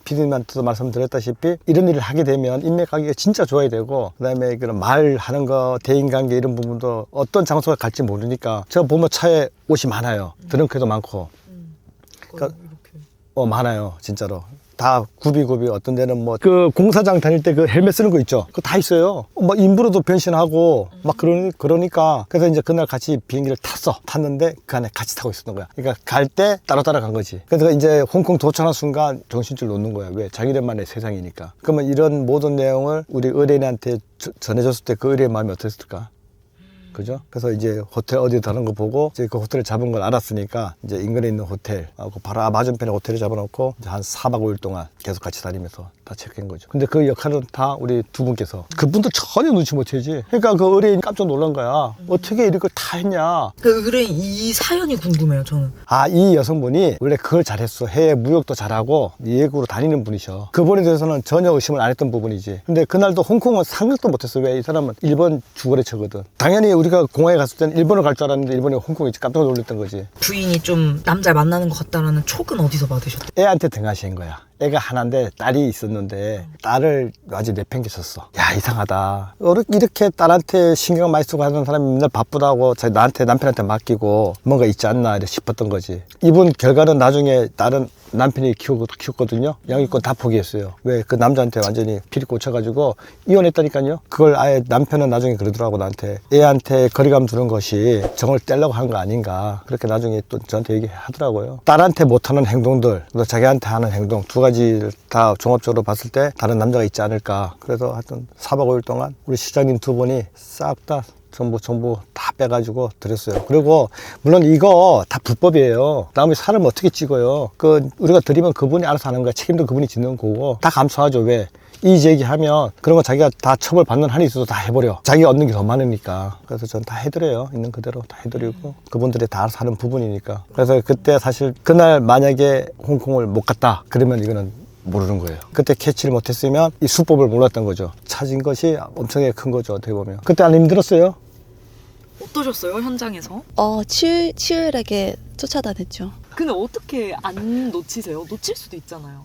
Speaker 1: 피디님한테도 말씀드렸다시피 이런 일을 하게 되면 인맥관계가 진짜 좋아야 되고, 그 다음에 그런 말하는 거, 대인관계 이런 부분도 어떤 장소가 갈지 모르니까. 제가 보면 차에 옷이 많아요. 드렁크도 많고. 그러니까
Speaker 2: 이렇게.
Speaker 1: 많아요. 진짜로. 다 굽이 어떤 데는 뭐 그 공사장 다닐 때 그 헬멧 쓰는 거 있죠. 그거 다 있어요. 뭐 인부로도 변신하고 막 그러니까 그래서 이제 그날 같이 비행기를 탔는데 그 안에 같이 타고 있었던 거야. 그러니까 갈 때 따로 간 거지. 그래서 이제 홍콩 도착한 순간 정신줄 놓는 거야. 왜? 자기들만의 세상이니까. 그러면 이런 모든 내용을 우리 의뢰인한테 전해줬을 때 그 의뢰인 마음이 어땠을까? 그죠? 그래서 이제 호텔 어디 다른 거 보고 이제 그 호텔을 잡은 걸 알았으니까 이제 인근에 있는 호텔, 바로 맞은편에 호텔을 잡아놓고 이제 한 4박 5일 동안 계속 같이 다니면서 다 체크한 거죠. 근데 그 역할은 다 우리 두 분께서. 그분도 전혀 눈치 못 채지. 그러니까 그 의뢰인이 깜짝 놀란 거야. 어떻게 이걸 다 했냐.
Speaker 2: 그 의뢰인 이 사연이 궁금해요. 저는.
Speaker 1: 이 여성분이 원래 그걸 잘했어. 해외 무역도 잘하고 외국으로 다니는 분이셔. 그분에 대해서는 전혀 의심을 안 했던 부분이지. 근데 그날도 홍콩은 상상도 못했어. 왜? 이 사람은 일본 주거래처거든. 당연히 우리가 공항에 갔을 때는 일본을 갈 줄 알았는데 일본이 홍콩에 깜짝 놀랐던 거지.
Speaker 2: 부인이 좀 남자를 만나는 것 같다라는 촉은 어디서 받으셨대요?
Speaker 1: 애한테 등하시한 거야. 애가 하나인데 딸이 있었는데 딸을 아주 내팽개쳤어. 야, 이상하다. 이렇게 딸한테 신경 많이 쓰고 하는 사람이 맨날 바쁘다고 나한테, 남편한테 맡기고 뭔가 있지 않나 싶었던 거지. 이번 결과는 나중에 딸은 남편이 키웠거든요. 양육권 다 포기했어요. 왜? 그 남자한테 완전히 피리 꽂혀가지고 이혼했다니까요. 그걸 아예 남편은 나중에 그러더라고, 나한테. 애한테 거리감 두는 것이 정을 떼려고 한 거 아닌가. 그렇게 나중에 또 저한테 얘기하더라고요. 딸한테 못하는 행동들, 또 자기한테 하는 행동, 두 가지를 다 종합적으로 봤을 때 다른 남자가 있지 않을까. 그래서 하여튼 4박 5일 동안 우리 시장님 두 분이 싹 다 전부 다 빼가지고 드렸어요. 그리고 물론 이거 다 불법이에요. 다음에 사람 어떻게 찍어요? 우리가 드리면 그분이 알아서 하는 거야. 책임도 그분이 짓는 거고 다 감수하죠. 왜? 이 제기하면 그런 거 자기가 다 처벌받는 한이 있어도 다 해버려. 자기가 얻는 게 더 많으니까. 그래서 전 다 해드려요. 있는 그대로 다 해드리고 그분들이 다 알아서 하는 부분이니까. 그래서 그때 사실 그날 만약에 홍콩을 못 갔다 그러면 이거는 모르는 거예요. 그때 캐치를 못했으면 이 수법을 몰랐던 거죠. 찾은 것이 엄청나게 큰 거죠. 어떻게 보면. 그때 안 힘들었어요?
Speaker 2: 어떠셨어요, 현장에서?
Speaker 3: 치열하게 쫓아다녔죠.
Speaker 2: 근데 어떻게 안 놓치세요? 놓칠 수도 있잖아요.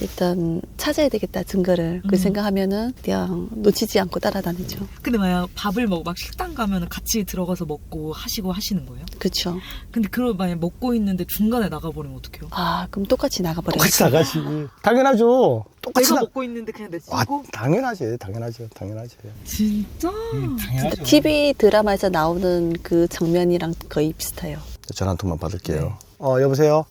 Speaker 3: 일단 찾아야 되겠다 증거를 그 생각하면은 그냥 놓치지 않고 따라다니죠.
Speaker 2: 근데 만약 밥을 먹고 막 식당 가면 같이 들어가서 먹고 하시고 하시는 거예요?
Speaker 3: 그렇죠.
Speaker 2: 근데 그걸 만약 먹고 있는데 중간에 나가버리면 어떡해요?
Speaker 3: 그럼 똑같이 나가버려요.
Speaker 1: 똑같이 나가지. 당연하죠. 똑같이
Speaker 2: 내가
Speaker 1: 나.
Speaker 2: 먹고 있는데 그냥 내치고?
Speaker 1: 당연하지.
Speaker 2: 진짜?
Speaker 1: 당연하죠.
Speaker 3: TV 드라마에서 나오는 그 장면이랑 거의 비슷해요.
Speaker 1: 전화 한 통만 받을게요. 여보세요?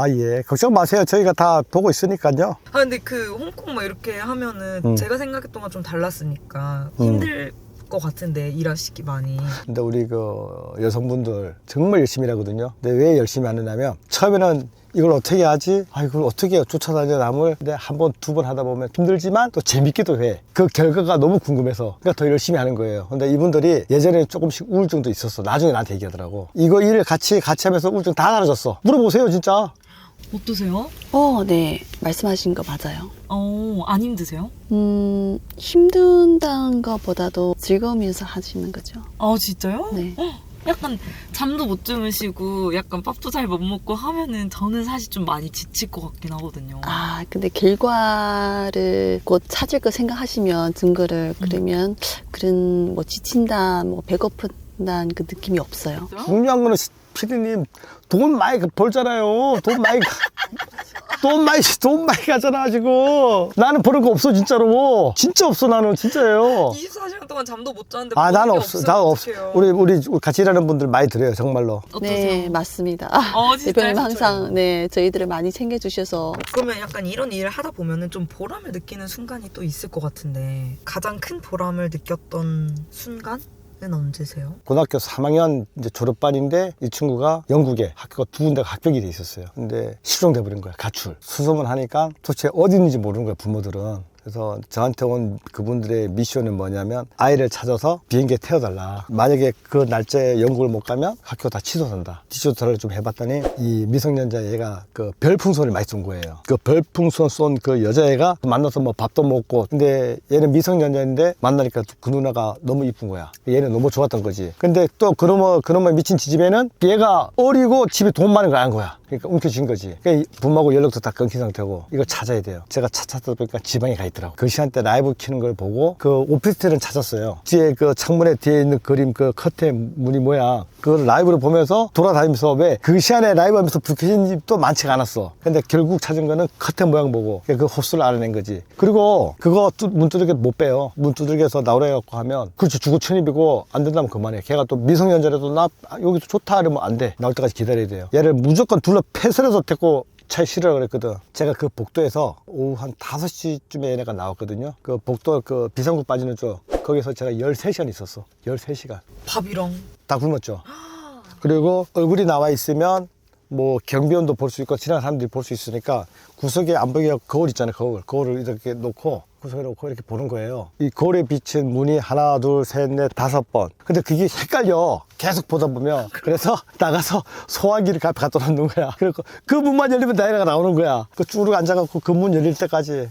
Speaker 1: 예. 걱정 마세요. 저희가 다 보고 있으니까요.
Speaker 2: 근데 그 홍콩 막 이렇게 하면은 제가 생각했던 건 좀 달랐으니까 힘들 것 같은데 일하시기 많이.
Speaker 1: 근데 우리 그 여성분들 정말 열심히 하거든요. 근데 왜 열심히 하느냐면 처음에는 이걸 어떻게 하지? 이걸 어떻게 해요? 쫓아다녀 남을. 근데 한 번, 두 번 하다 보면 힘들지만 또 재밌기도 해. 그 결과가 너무 궁금해서. 그러니까 더 열심히 하는 거예요. 근데 이분들이 예전에 조금씩 우울증도 있었어. 나중에 나한테 얘기하더라고. 이거 일 같이 하면서 우울증 다 사라졌어. 물어보세요, 진짜.
Speaker 2: 어떠세요?
Speaker 3: 네. 말씀하신 거 맞아요.
Speaker 2: 안 힘드세요?
Speaker 3: 힘든다는 것보다도 즐거우면서 하시는 거죠.
Speaker 2: 진짜요?
Speaker 3: 네.
Speaker 2: 약간 잠도 못 주무시고 약간 밥도 잘 못 먹고 하면은 저는 사실 좀 많이 지칠 것 같긴 하거든요.
Speaker 3: 근데 결과를 곧 찾을 거 생각하시면 증거를 그러면 그런 뭐 지친다, 뭐 배고픈다는 그 느낌이 없어요.
Speaker 1: 중요한 거는 피디님 돈 많이 벌잖아요. 돈 많이 가잖아 지금. 나는 버는 거 없어 진짜로. 진짜 없어 나는 진짜예요.
Speaker 2: 24시간 동안 잠도 못 잤는데
Speaker 1: 나는 없어. 나 없어. 우리 같이 일하는 분들 많이 들어요 정말로.
Speaker 2: 어떠세요?
Speaker 3: 네, 맞습니다.
Speaker 2: 진짜요?
Speaker 3: 대표님 항상 저희들을 많이 챙겨주셔서.
Speaker 2: 그러면 약간 이런 일을 하다 보면은 좀 보람을 느끼는 순간이 또 있을 것 같은데 가장 큰 보람을 느꼈던 순간은 언제세요?
Speaker 1: 고등학교 3학년 이제 졸업반인데 이 친구가 영국에 학교가 두 군데가 합격이 돼 있었어요. 근데 실종돼 버린 거야. 가출. 수소문 하니까 도대체 어디 있는지 모르는 거야 부모들은. 그래서 저한테 온 그분들의 미션은 뭐냐면 아이를 찾아서 비행기에 태워달라. 만약에 그 날짜에 영국을 못 가면 학교 다 취소한다. 디지털을 좀 해봤더니 이 미성년자 애가 그 별풍선을 많이 쏜 거예요. 그 별풍선 쏜 그 여자애가 만나서 뭐 밥도 먹고 근데 얘는 미성년자인데 만나니까 그 누나가 너무 이쁜 거야. 얘는 너무 좋았던 거지. 근데 또 그놈의 미친 지집애는 얘가 어리고 집에 돈 많은 걸 안 거야. 그러니까 움켜쥔 거지. 그러니까 부모하고 연락도 다 끊긴 상태고 이걸 찾아야 돼요. 제가 찾다 보니까 지방에 가 있더라고. 그 시간대 라이브 키는 걸 보고 그 오피스텔은 찾았어요. 뒤에 그 창문에 뒤에 있는 그림 그 커튼 무늬 모양 그걸 라이브를 보면서 돌아다니면서 왜 그 시간에 라이브 하면서 불 켜진 집도 많지가 않았어. 근데 결국 찾은 거는 커튼 모양 보고 그 호수를 알아낸 거지. 그리고 그거 문 두들겨 못 빼요. 문 두들겨서 나오래갖고 하면 그렇지 주고 천입이고 안 된다면 그만해. 걔가 또 미성년자라도 나 여기서 좋다 이러면 안 돼. 나올 때까지 기다려야 돼요. 얘를 무조건 둘러 패스해서 데리고 차에 실으라고 그랬거든. 제가 그 복도에서 오후 한 5시쯤에 얘네가 나왔거든요. 그 복도 그 비상구 빠지는 쪽 거기서 제가 13시간 있었어. 13시간.
Speaker 2: 밥이랑
Speaker 1: 다 굶었죠. 그리고 얼굴이 나와 있으면 뭐 경비원도 볼 수 있고 지나가는 사람들이 볼 수 있으니까 구석에 안 보이게 거울 있잖아요. 거울을 이렇게 놓고 구석에 놓고 이렇게 보는 거예요. 이 거울에 비친 문이 하나, 둘, 셋, 넷, 5번. 근데 그게 헷갈려. 계속 보다 보면. 그래서 나가서 소화기를 갖다 놓는 거야. 그리고 그 문만 열리면 나이가 나오는 거야. 그 쭈르륵 앉아갖고 그 문 열릴 때까지.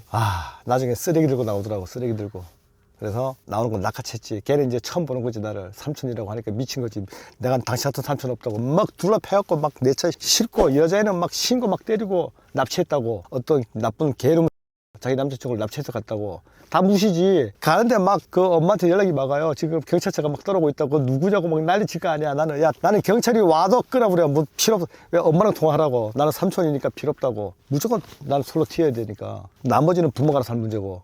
Speaker 1: 나중에 쓰레기 들고 나오더라고. 쓰레기 들고. 그래서 나오는 건 낚아챘지. 걔는 이제 처음 보는 거지 나를. 삼촌이라고 하니까 미친 거지. 내가 당신 같은 삼촌 없다고 막 둘러패갖고 막 내 차 싣고 여자애는 막 신고 막 때리고 납치했다고. 어떤 나쁜 개놈 자기 남자친구를 납치해서 갔다고. 다 무시지. 가는데 막 그 엄마한테 연락이 막 와요. 지금 경찰차가 막 떠나고 있다고. 누구냐고 막 난리 칠 거 아니야. 나는 경찰이 와도 끌어버려. 뭐 필요 없어. 왜 엄마랑 통화하라고. 나는 삼촌이니까 필요 없다고. 무조건 나는 솔로 튀어야 되니까. 나머지는 부모가 알아서 할 문제고.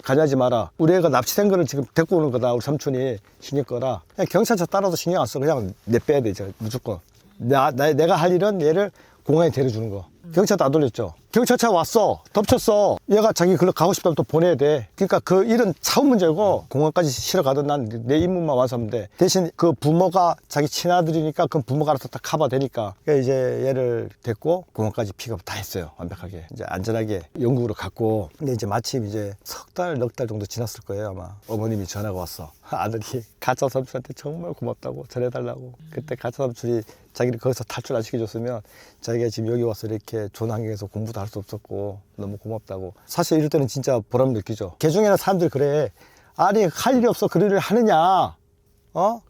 Speaker 1: 가냐지 마라. 우리 애가 납치된 거를 지금 데리고 오는 거다. 우리 삼촌이 신경 꺼라. 그냥 경찰차 따라도 신경 안 써. 그냥 내빼야 돼. 이제 무조건. 내가 할 일은 얘를 공항에 데려주는 거. 경찰도 안 돌렸죠. 경찰차 왔어. 덮쳤어. 얘가 자기 글로 가고 싶다면 또 보내야 돼. 그러니까 그 일은 차후 문제고 공항까지 실어 가든 난 내 임무만 완수하면 돼. 대신 그 부모가 자기 친아들이니까 그 부모가 알아서 다 커버되니까. 그러니까 이제 얘를 데리고 공항까지 픽업 다 했어요. 완벽하게. 이제 안전하게 영국으로 갔고. 근데 이제 마침 이제 석 달, 넉 달 정도 지났을 거예요. 아마 어머님이 전화가 왔어. 아들이 가짜 삼촌한테 정말 고맙다고 전해달라고. 그때 가짜 삼촌이 자기를 거기서 탈출 안 시켜줬으면 자기가 지금 여기 와서 이렇게 좋은 환경에서 공부도 할 수 없었고 너무 고맙다고. 사실 이럴 때는 진짜 보람 느끼죠. 개중에는 사람들이 그래. 아니 할 일이 없어 그런 일을 하느냐.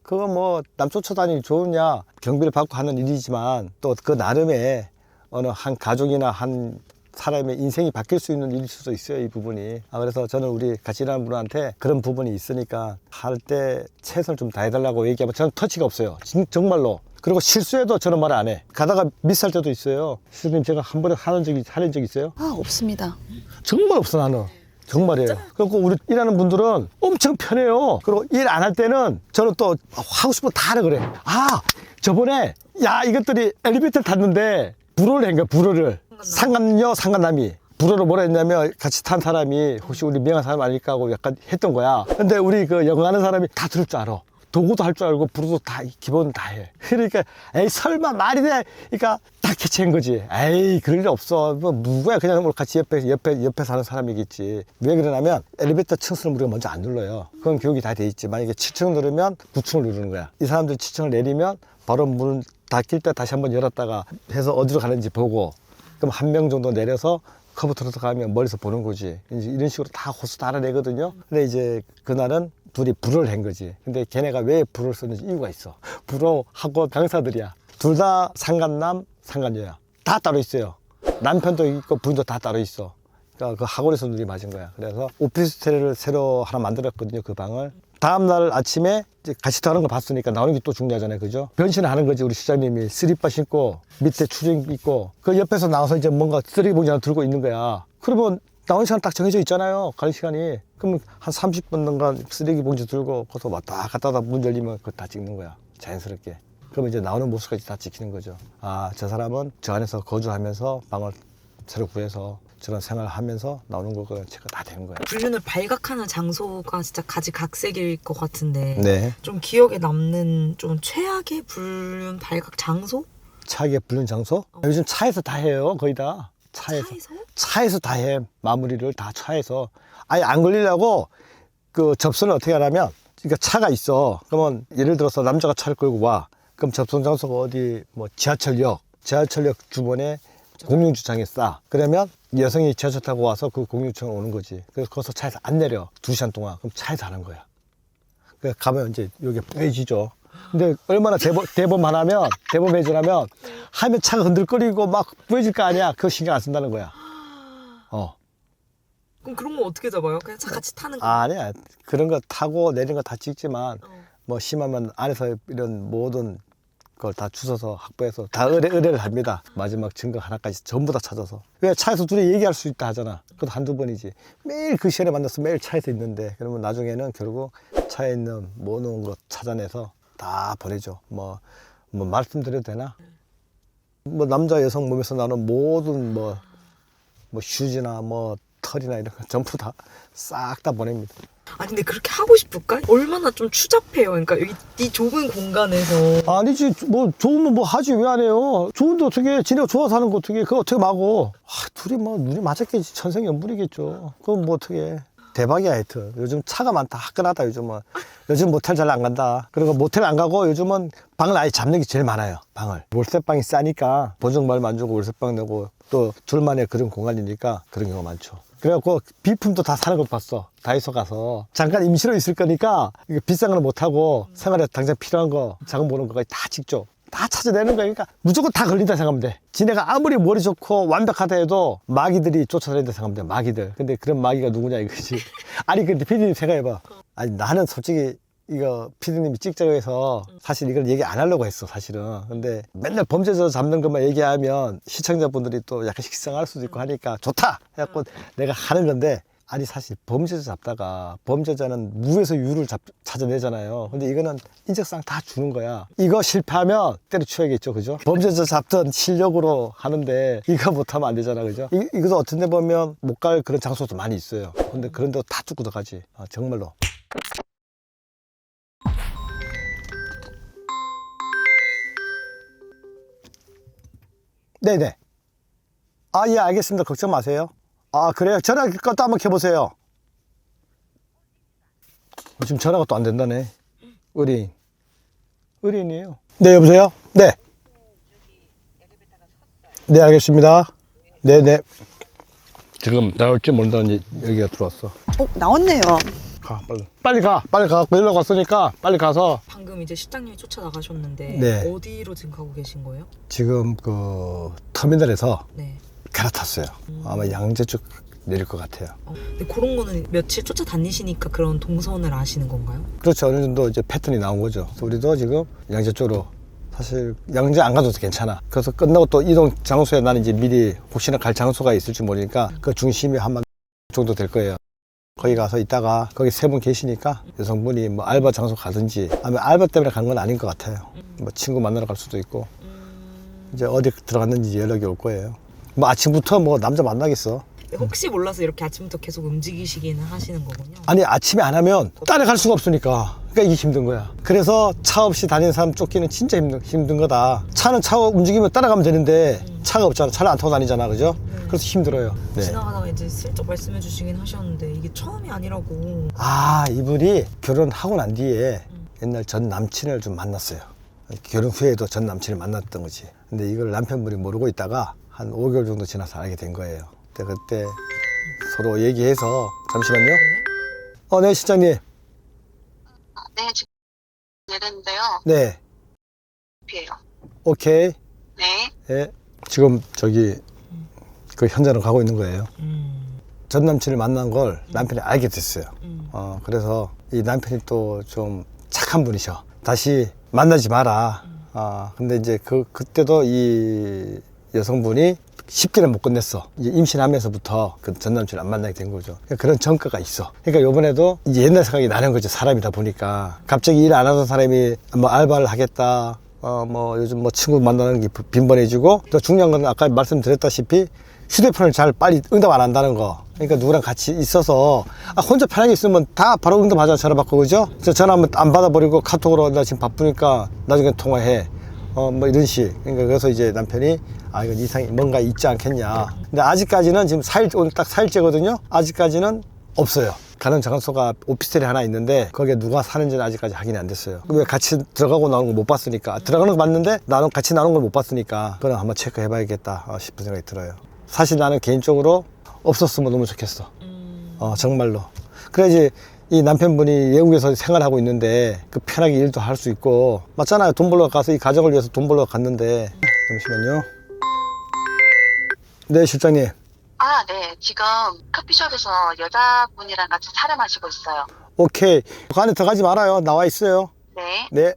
Speaker 1: 그거 뭐 남 쫓아다니기 좋으냐. 경비를 받고 하는 일이지만 또 그 나름의 어느 한 가족이나 한 사람의 인생이 바뀔 수 있는 일일 수도 있어요, 이 부분이. 그래서 저는 우리 같이 일하는 분한테 그런 부분이 있으니까 할 때 최선을 좀 다해달라고 얘기하면 저는 터치가 없어요. 정말로. 그리고 실수해도 저는 말 안 해. 가다가 미스할 때도 있어요. 실수님 제가 한 번에 하는 적이 있어요?
Speaker 3: 없습니다.
Speaker 1: 정말 없어, 나는. 정말이에요. 그리고 우리 일하는 분들은 엄청 편해요. 그리고 일 안 할 때는 저는 또 하고 싶은 거 다 하라 그래. 저번에 이것들이 엘리베이터를 탔는데 불어를 한 거야, 불어를. 상간녀, 상간남이. 불어로 뭐라 했냐면 같이 탄 사람이 혹시 우리 명한 사람 아닐까 하고 약간 했던 거야. 근데 우리 그 영어 하는 사람이 다 들을 줄 알아. 도구도 할 줄 알고 불어도 다 기본 다 해. 그러니까 에이 설마 말이 돼. 그러니까 딱 캐치한 거지. 에이 그럴 일 없어. 뭐 누구야 그냥 뭐 같이 옆에 사는 사람이겠지. 왜 그러냐면 엘리베이터 층수를 우리가 먼저 안 눌러요. 그건 교육이 다 돼 있지. 만약에 7층 누르면 9층을 누르는 거야. 이 사람들 7층을 내리면 바로 문을 닫힐 때 다시 한번 열었다가 해서 어디로 가는지 보고 그럼 한 명 정도 내려서 커브 틀어서 가면 멀리서 보는 거지. 이제 이런 식으로 다 호수 다 알아내거든요. 근데 이제 그날은 둘이 불어를 한 거지. 근데 걔네가 왜 불어를 썼는지 이유가 있어. 불어하고 강사들이야. 둘 다 상간남, 상간녀야. 다 따로 있어요. 남편도 있고 부인도 다 따로 있어. 그러니까 그 학원에서 눈이 맞은 거야. 그래서 오피스텔을 새로 하나 만들었거든요, 그 방을. 다음날 아침에 이제 같이 들어가는 걸 봤으니까 나오는 게 또 중요하잖아요, 그죠? 변신을 하는 거지, 우리 시장님이. 슬리퍼 신고, 밑에 추정 입고, 그 옆에서 나와서 이제 뭔가 쓰레기 봉지 하나 들고 있는 거야. 그러면 나오는 시간 딱 정해져 있잖아요, 가는 시간이. 그러면 한 30분 동안 쓰레기 봉지 들고, 거기서 왔다 갔다 문 열리면 그거 다 찍는 거야, 자연스럽게. 그러면 이제 나오는 모습까지 다 찍히는 거죠. 저 사람은 저 안에서 거주하면서 방을 새로 구해서 저런 생활을 하면서 나오는 거가 체크가 다 되는 거예요.
Speaker 2: 불륜을 발각하는 장소가 진짜 가지각색일 것 같은데
Speaker 1: 네.
Speaker 2: 좀 기억에 남는 좀 최악의 불륜 발각 장소?
Speaker 1: 차에 불륜 장소? 요즘 차에서 다 해요, 거의 다. 차에서 다 해. 마무리를 다 차에서. 아예 안 걸리려고 그 접선을 어떻게 하냐면, 그러니까 차가 있어. 그러면 예를 들어서 남자가 차를 끌고 와. 그럼 접선 장소가 어디, 뭐 지하철역 주변에 공용주차장에 싸. 그러면 여성이 지하철 타고 와서 그 공용주차장에 오는 거지. 그래서 거기서 차에서 안 내려. 2시간 동안. 그럼 차에서 하는 거야. 그래서 가면 이제 여기 뿌해지죠. 근데 얼마나 대범해지냐면 하면 차가 흔들거리고 막 뿌해질 거 아니야. 그거 신경 안 쓴다는 거야.
Speaker 2: 그럼 그런 거 어떻게 잡아요? 그냥 같이 타는 거?
Speaker 1: 아니야. 그런 거 타고 내리는 거 다 찍지만 뭐 심하면 안에서 이런 모든 걸 다 주워서 확보해서 다 의뢰를 합니다. 마지막 증거 하나까지 전부 다 찾아서. 왜 차에서 둘이 얘기할 수 있다 하잖아. 그것도 한두 번이지. 매일 그 시간에 만나서 매일 차에서 있는데 그러면 나중에는 결국 차에 있는 모든 것 찾아내서 다 보내죠. 뭐 말씀드려도 되나? 뭐 남자 여성 몸에서 나오는 모든 뭐 휴지나 뭐 털이나 이런 거 전부 다 싹 다 보냅니다.
Speaker 2: 아니 근데 그렇게 하고 싶을까? 얼마나 좀 추잡해요. 그러니까 여기 이 좁은 공간에서.
Speaker 1: 아니지, 뭐 좋으면 뭐 하지 왜 안 해요? 좋은데 어떻게 지네가 좋아서 하는 거 어떻게 그거 어떻게 막어? 둘이 뭐 눈이 맞았겠지. 천생연분이겠죠. 그럼 뭐 어떻게? 대박이야. 하여튼 요즘 차가 많다. 화끈하다. 요즘 모텔 잘 안 간다. 그리고 모텔 안 가고 요즘은 방을 아예 잡는 게 제일 많아요. 방을 월세방이 싸니까 보증말 만주고 월세방 내고 또 둘만의 그런 공간이니까 그런 경우가 많죠. 그래갖고 비품도 다 사는 걸 봤어. 다이소 가서 잠깐 임시로 있을 거니까 비싼 거는 못 하고 생활에 당장 필요한 거 작은 보는 거까지 다 직접 다 찾아내는 거니까 무조건 다 걸린다 생각하면 돼. 지네가 아무리 머리 좋고 완벽하다 해도 마귀들이 쫓아다닌다 생각하면 돼. 마귀들. 근데 그런 마귀가 누구냐 이거지. 아니 근데 피디님 생각해봐. 아니 나는 솔직히 이거 피디님이 찍자고 해서 사실 이걸 얘기 안 하려고 했어 사실은. 근데 맨날 범죄자 잡는 것만 얘기하면 시청자분들이 또 약간 식상할 수도 있고 하니까 좋다 해갖고 내가 하는 건데, 아니 사실 범죄자 잡다가 범죄자는 무에서 유를 찾아내잖아요. 근데 이거는 인적사항 다 주는 거야. 이거 실패하면 때려치워야겠죠, 그죠? 범죄자 잡던 실력으로 하는데 이거 못하면 안 되잖아, 그죠? 이것도 어떤 데 보면 못 갈 그런 장소도 많이 있어요. 근데 그런 데도 다 쭉 들어가지. 정말로. 네네. 예, 알겠습니다. 걱정 마세요. 그래요? 전화 것도 한번 켜보세요. 지금 전화가 또 안 된다네. 의뢰인이에요. 네, 여보세요? 네. 네, 알겠습니다. 네네. 지금 나올지 모른다는 얘기가 들어왔어.
Speaker 3: 나왔네요.
Speaker 1: 가, 빨리 가. 빨리 가갖고 연락 왔으니까 빨리 가서.
Speaker 2: 방금 이제 실장님이 쫓아나가셨는데
Speaker 1: 네.
Speaker 2: 어디로 지금 가고 계신 거예요?
Speaker 1: 지금 그 터미널에서
Speaker 2: 네.
Speaker 1: 갈아탔어요. 아마 양재 쪽 내릴 것 같아요.
Speaker 2: 근데 그런 거는 며칠 쫓아다니시니까 그런 동선을 아시는 건가요?
Speaker 1: 그렇죠. 어느 정도 이제 패턴이 나온 거죠. 그래서 우리도 지금 양재 쪽으로 사실 양재 안 가도 괜찮아. 그래서 끝나고 또 이동 장소에 나는 이제 미리 혹시나 갈 장소가 있을지 모르니까 그 중심이 한 정도 될 거예요. 거기 가서 있다가 거기 세 분 계시니까 여성분이 뭐 알바 장소 가든지 아니면 알바 때문에 간 건 아닌 것 같아요. 뭐 친구 만나러 갈 수도 있고 이제 어디 들어갔는지 연락이 올 거예요. 뭐 아침부터 뭐 남자 만나겠어.
Speaker 2: 혹시 몰라서 이렇게 아침부터 계속 움직이시기는 하시는 거군요.
Speaker 1: 아니 아침에 안 하면 따라갈 수가 없으니까. 그러니까 이게 힘든 거야. 그래서 차 없이 다니는 사람 쫓기는 진짜 힘든 거다. 차는 차 움직이면 따라가면 되는데 차가 없잖아. 차를 안 타고 다니잖아. 그죠? 그래서 힘들어요. 네.
Speaker 2: 지나가다가 이제 슬쩍 말씀해 주시긴 하셨는데 이게 처음이 아니라고.
Speaker 1: 아, 이분이 결혼하고 난 뒤에 옛날 전 남친을 좀 만났어요. 결혼 후에도 전 남친을 만났던 거지. 근데 이걸 남편분이 모르고 있다가 한 5개월 정도 지나서 알게 된 거예요. 그때 서로 얘기해서 잠시만요. 네, 실장님.
Speaker 4: 네, 지금 내렸는데요.
Speaker 1: 네,
Speaker 4: 비에요.
Speaker 1: 오케이.
Speaker 4: 네.
Speaker 1: 네. 지금 저기 그 현장으로 가고 있는 거예요. 전 남친을 만난 걸 남편이 알게 됐어요. 그래서 이 남편이 또 좀 착한 분이셔. 다시 만나지 마라. 근데 이제 그때도 이 여성분이 쉽게는 못 끝냈어. 이제 임신하면서부터 그 전 남친을 안 만나게 된 거죠. 그러니까 그런 전과가 있어. 그러니까 요번에도 이제 옛날 생각이 나는 거죠. 사람이다 보니까. 갑자기 일 안 하던 사람이 뭐 알바를 하겠다. 뭐 요즘 뭐 친구 만나는 게 빈번해지고, 또 중요한 건 아까 말씀드렸다시피 휴대폰을 잘 빨리 응답 안 한다는 거. 그러니까 누구랑 같이 있어서 혼자 편하게 있으면 다 바로 응답하잖아. 전화 받고. 그죠? 그래서 전화하면 안 받아버리고 카톡으로 나 지금 바쁘니까 나중에 통화해. 뭐 이런 식. 그러니까 그래서 이제 남편이 이건 이상이 뭔가 있지 않겠냐. 근데 아직까지는 지금 4일, 오늘 딱 4일째거든요. 아직까지는 없어요. 가는 장소가 오피스텔이 하나 있는데 거기에 누가 사는지는 아직까지 확인이 안 됐어요. 왜 같이 들어가고 나오는 걸 못 봤으니까. 들어가는 거 봤는데 같이 나오는 걸 못 봤으니까 그건 한번 체크해 봐야겠다 싶은 생각이 들어요. 사실 나는 개인적으로 없었으면 너무 좋겠어. 정말로. 그래야지 이 남편분이 외국에서 생활하고 있는데 그 편하게 일도 할 수 있고, 맞잖아요. 돈 벌러 가서 이 가정을 위해서 돈 벌러 갔는데. 잠시만요. 네, 실장님.
Speaker 4: 네. 지금 커피숍에서 여자분이랑 같이 촬영하시고 있어요.
Speaker 1: 오케이. 그 안에 들어가지 말아요. 나와 있어요.
Speaker 4: 네.
Speaker 1: 네.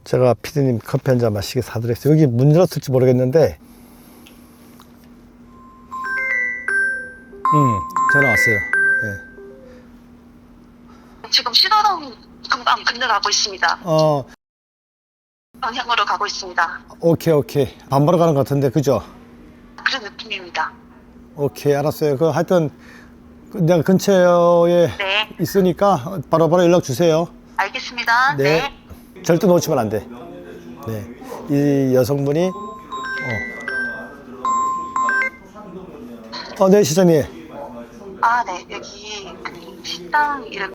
Speaker 1: 제가 피디님 커피 한 잔 마시게 사드렸어요. 여기 문 열었을지 모르겠는데. 전화 왔어요. 네.
Speaker 4: 지금 신호등 금방 건너가고 있습니다. 방향으로 가고 있습니다.
Speaker 1: 오케이. 밥 먹으러 가는 것 같은데, 그죠?
Speaker 4: 그런 느낌입니다.
Speaker 1: 오케이, 알았어요. 하여튼, 내가 근처에
Speaker 4: 네.
Speaker 1: 있으니까 바로바로 연락 주세요.
Speaker 4: 알겠습니다.
Speaker 1: 네. 절대 놓치면 안 돼. 네. 이 여성분이, 네, 시장님.
Speaker 4: 네. 여기 그 식당 이름.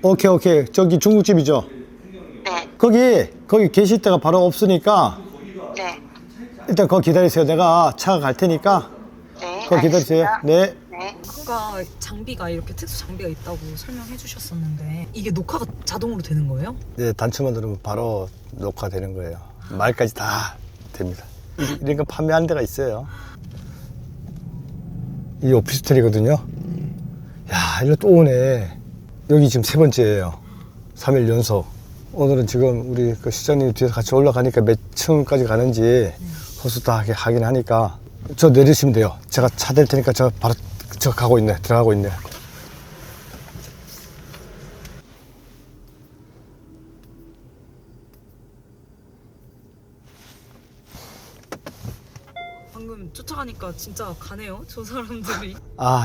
Speaker 1: 오케이. 저기 중국집이죠?
Speaker 4: 네.
Speaker 1: 거기 계실 때가 바로 없으니까,
Speaker 4: 네.
Speaker 1: 일단 거기 기다리세요. 내가 차가 갈 테니까,
Speaker 4: 네.
Speaker 1: 거기 기다리세요.
Speaker 4: 알겠습니다.
Speaker 1: 네.
Speaker 4: 네.
Speaker 2: 아까 장비가 이렇게 특수 장비가 있다고 설명해 주셨었는데 이게 녹화가 자동으로 되는 거예요?
Speaker 1: 네, 단추만 누르면 바로 녹화되는 거예요. 말까지 다 됩니다. 이런 거 판매하는 데가 있어요. 이 오피스텔이거든요. 야, 이거 또 오네. 여기 지금 3번째예요. 3일 연속. 오늘은 지금 우리 그 시장님 뒤에서 같이 올라가니까 몇 층까지 가는지 호수 다 확인하니까 저 내리시면 돼요. 제가 차 댈 테니까 저 바로 들어가고 있네.
Speaker 2: 방금 쫓아가니까 진짜 가네요, 저 사람들이.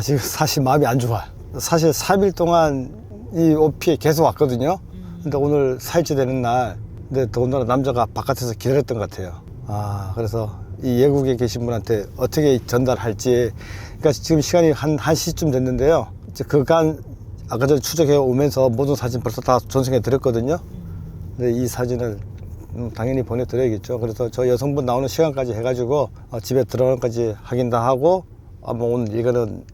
Speaker 1: 지금 사실 마음이 안 좋아. 사실 3일 동안 이 오피에 계속 왔거든요. 근데 오늘 4일째 되는 날, 근데 더군다나 남자가 바깥에서 기다렸던 것 같아요. 그래서 이 외국에 계신 분한테 어떻게 전달할지. 그러니까 지금 시간이 한 1시쯤 됐는데요. 그간 아까 전에 추적해 오면서 모든 사진 벌써 다 전송해 드렸거든요. 근데 이 사진을 당연히 보내드려야겠죠. 그래서 저 여성분 나오는 시간까지 해가지고 집에 들어가는까지 확인 다 하고 아마 오늘 이거는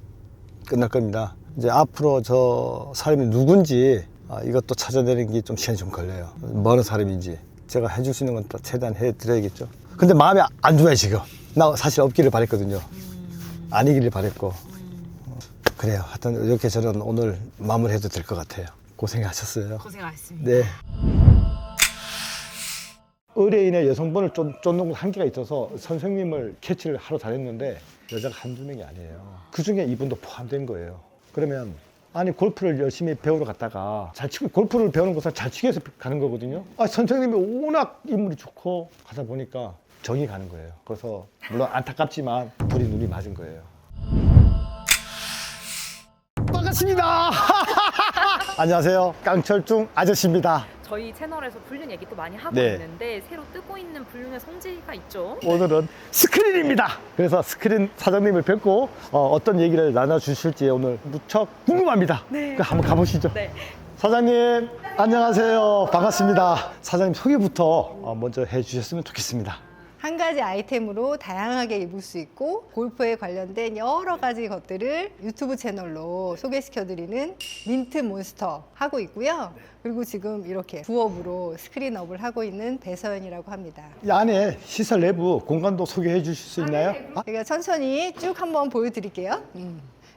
Speaker 1: 끝날 겁니다. 이제 앞으로 저 사람이 누군지 이것도 찾아내는 게 좀 시간이 좀 걸려요. 뭐 하는 사람인지 제가 해줄 수 있는 건 다 최대한 해드려야겠죠. 근데 마음이 안 좋아요 지금. 나 사실 없기를 바랬거든요. 아니기를 바랬고. 그래요. 하여튼 이렇게 저는 오늘 마무리해도 될 것 같아요. 고생하셨어요.
Speaker 2: 고생하셨습니다.
Speaker 1: 네. 의뢰인의 여성분을 쫓는 한계가 있어서 선생님을 캐치를 하러 다녔는데 여자가 한두 명이 아니에요. 그 중에 이분도 포함된 거예요. 그러면 아니 골프를 열심히 배우러 갔다가 잘 치고 골프를 배우는 것은 잘 치기 위해서 가는 거거든요. 선생님이 워낙 인물이 좋고 가다 보니까 정이 가는 거예요. 그래서 물론 안타깝지만 둘이 눈이 맞은 거예요. 반갑습니다. 안녕하세요. 깡철중 아저씨입니다.
Speaker 5: 저희 채널에서 불륜 얘기 또 많이 하고
Speaker 1: 네.
Speaker 5: 있는데 새로 뜨고 있는 불륜의 성지가 있죠.
Speaker 1: 오늘은 스크린입니다. 그래서 스크린 사장님을 뵙고 어떤 얘기를 나눠주실지 오늘 무척 궁금합니다.
Speaker 5: 네.
Speaker 1: 한번 가보시죠.
Speaker 5: 네.
Speaker 1: 사장님 안녕하세요. 반갑습니다. 사장님 소개부터 먼저 해주셨으면 좋겠습니다.
Speaker 6: 한 가지 아이템으로 다양하게 입을 수 있고 골프에 관련된 여러 가지 것들을 유튜브 채널로 소개시켜드리는 민트 몬스터 하고 있고요. 그리고 지금 이렇게 부업으로 스크린업을 하고 있는 배서연이라고 합니다.
Speaker 1: 이 안에 시설 내부 공간도 소개해 주실 수 있나요?
Speaker 6: 제가 천천히 쭉 한번 보여드릴게요.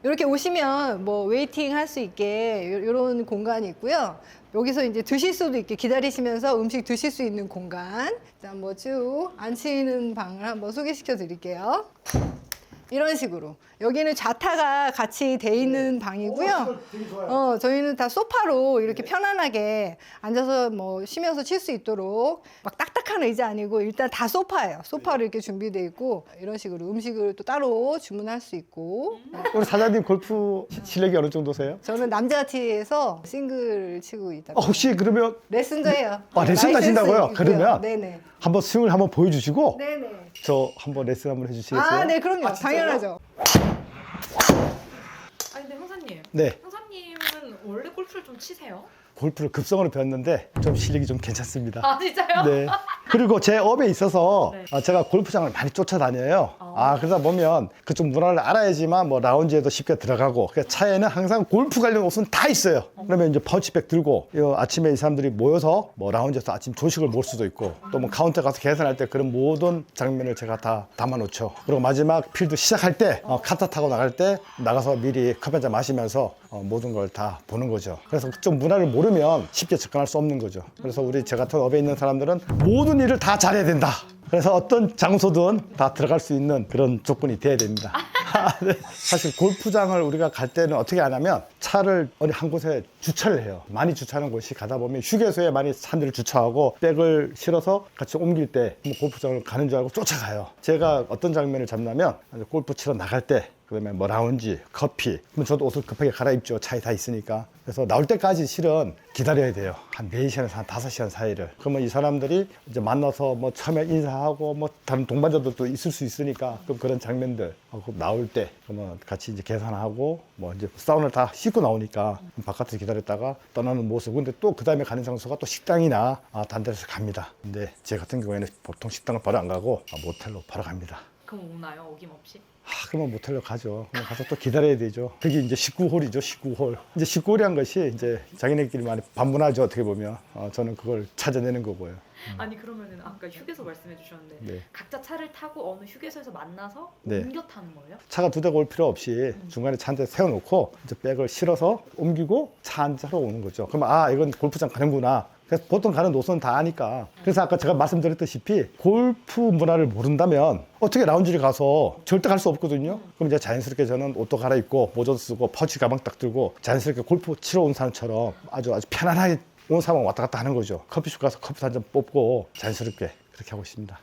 Speaker 6: 이렇게 오시면 뭐 웨이팅 할 수 있게 이런 공간이 있고요. 여기서 이제 드실 수도 있게 기다리시면서 음식 드실 수 있는 공간. 일단 뭐 쭉 앉히는 방을 한번 소개시켜 드릴게요. 이런 식으로. 여기는 자타가 같이 돼 있는 방이고요. 저희는 다 소파로 이렇게 편안하게 앉아서 뭐 쉬면서 칠 수 있도록 막 딱딱한 의자 아니고 일단 다 소파예요. 소파로 이렇게 준비되어 있고 이런 식으로 음식을 또 따로 주문할 수 있고.
Speaker 1: 우리 사장님 골프 실력이 어느 정도세요?
Speaker 6: 저는 남자 티에서 싱글 치고 있다.
Speaker 1: 혹시 그러면
Speaker 6: 레슨도 해요.
Speaker 1: 레슨
Speaker 6: 라이센스
Speaker 1: 하신다고요?
Speaker 6: 있고요.
Speaker 1: 그러면
Speaker 6: 네네.
Speaker 1: 한번 스윙을 한번 보여주시고
Speaker 6: 네네.
Speaker 1: 저 한번 레슨 한번 해주시겠어요?
Speaker 6: 아, 네, 그럼요. 당연하죠.
Speaker 5: 아니 근데 형사님,
Speaker 1: 네.
Speaker 5: 형사님은 원래 골프를 좀 치세요?
Speaker 1: 골프를 급성으로 배웠는데 좀 실력이 좀 괜찮습니다.
Speaker 5: 아 진짜요?
Speaker 1: 네. 그리고 제 업에 있어서
Speaker 5: 네.
Speaker 1: 제가 골프장을 많이 쫓아다녀요. 그러다 보면 그쪽 문화를 알아야지만 뭐 라운지에도 쉽게 들어가고. 그러니까 차에는 항상 골프 관련 옷은 다 있어요. 그러면 이제 파우치백 들고 아침에 이 사람들이 모여서 뭐 라운지에서 아침 조식을 먹을 수도 있고 또 뭐 카운터 가서 계산할 때 그런 모든 장면을 제가 다 담아놓죠. 그리고 마지막 필드 시작할 때 카트 타고 나갈 때 나가서 미리 커피 한잔 마시면서 모든 걸 다 보는 거죠. 그래서 그쪽 문화를 모르면 쉽게 접근할 수 없는 거죠. 그래서 우리 제 같은 업에 있는 사람들은 모든 일을 다 잘해야 된다. 그래서 어떤 장소든 다 들어갈 수 있는 그런 조건이 돼야 됩니다. 네. 사실 골프장을 우리가 갈 때는 어떻게 하냐면 차를 어디 한 곳에 주차를 해요. 많이 주차하는 곳이 가다 보면 휴게소에 많이 차들을 주차하고 백을 실어서 같이 옮길 때 골프장을 가는 줄 알고 쫓아가요. 제가 어떤 장면을 잡냐면 골프 치러 나갈 때 그다음에 뭐 라운지, 커피. 그럼 저도 옷을 급하게 갈아입죠. 차에 다 있으니까. 그래서 나올 때까지 실은 기다려야 돼요. 한 4시간에서 한 5시간 사이를. 그러면 이 사람들이 이제 만나서 뭐 처음에 인사하고 뭐 다른 동반자들도 있을 수 있으니까 그럼 그런 장면들 그럼 나올 때 그러면 같이 이제 계산하고 뭐 이제 사운드를 다 씻고 나오니까 바깥에서 기다렸다가 떠나는 모습. 근데 또 그 다음에 가는 장소가 또 식당이나 다른 데서 갑니다. 근데 제 같은 경우에는 보통 식당을 바로 안 가고 모텔로 바로 갑니다.
Speaker 5: 그럼 오나요? 어김없이?
Speaker 1: 그러면 모텔로 가죠. 그럼 가서 또 기다려야 되죠. 그게 이제 19홀이죠, 19홀. 이제 19홀이란 것이 이제 자기네끼리 많이 반문하죠, 어떻게 보면. 저는 그걸 찾아내는 거고요.
Speaker 5: 아니 그러면은 아까 휴게소 말씀해 주셨는데
Speaker 1: 네.
Speaker 5: 각자 차를 타고 어느 휴게소에서 만나서
Speaker 1: 네.
Speaker 5: 옮겨 타는 거예요?
Speaker 1: 차가 2대가 올 필요 없이 중간에 차 한 대 세워놓고 이제 백을 실어서 옮기고 차 한 자로 오는 거죠. 그러면 이건 골프장 가는구나. 그래서 보통 가는 노선은 다 아니까. 그래서 아까 제가 말씀드렸다시피 골프 문화를 모른다면 어떻게 라운지를 가서 절대 갈 수 없거든요. 그럼 이제 자연스럽게 저는 옷도 갈아입고 모자도 쓰고 파우치 가방 딱 들고 자연스럽게 골프 치러 온 사람처럼 아주 편안하게 온 사람 왔다 갔다 하는 거죠. 커피숍 가서 커피 한 잔 뽑고 자연스럽게 그렇게 하고 있습니다.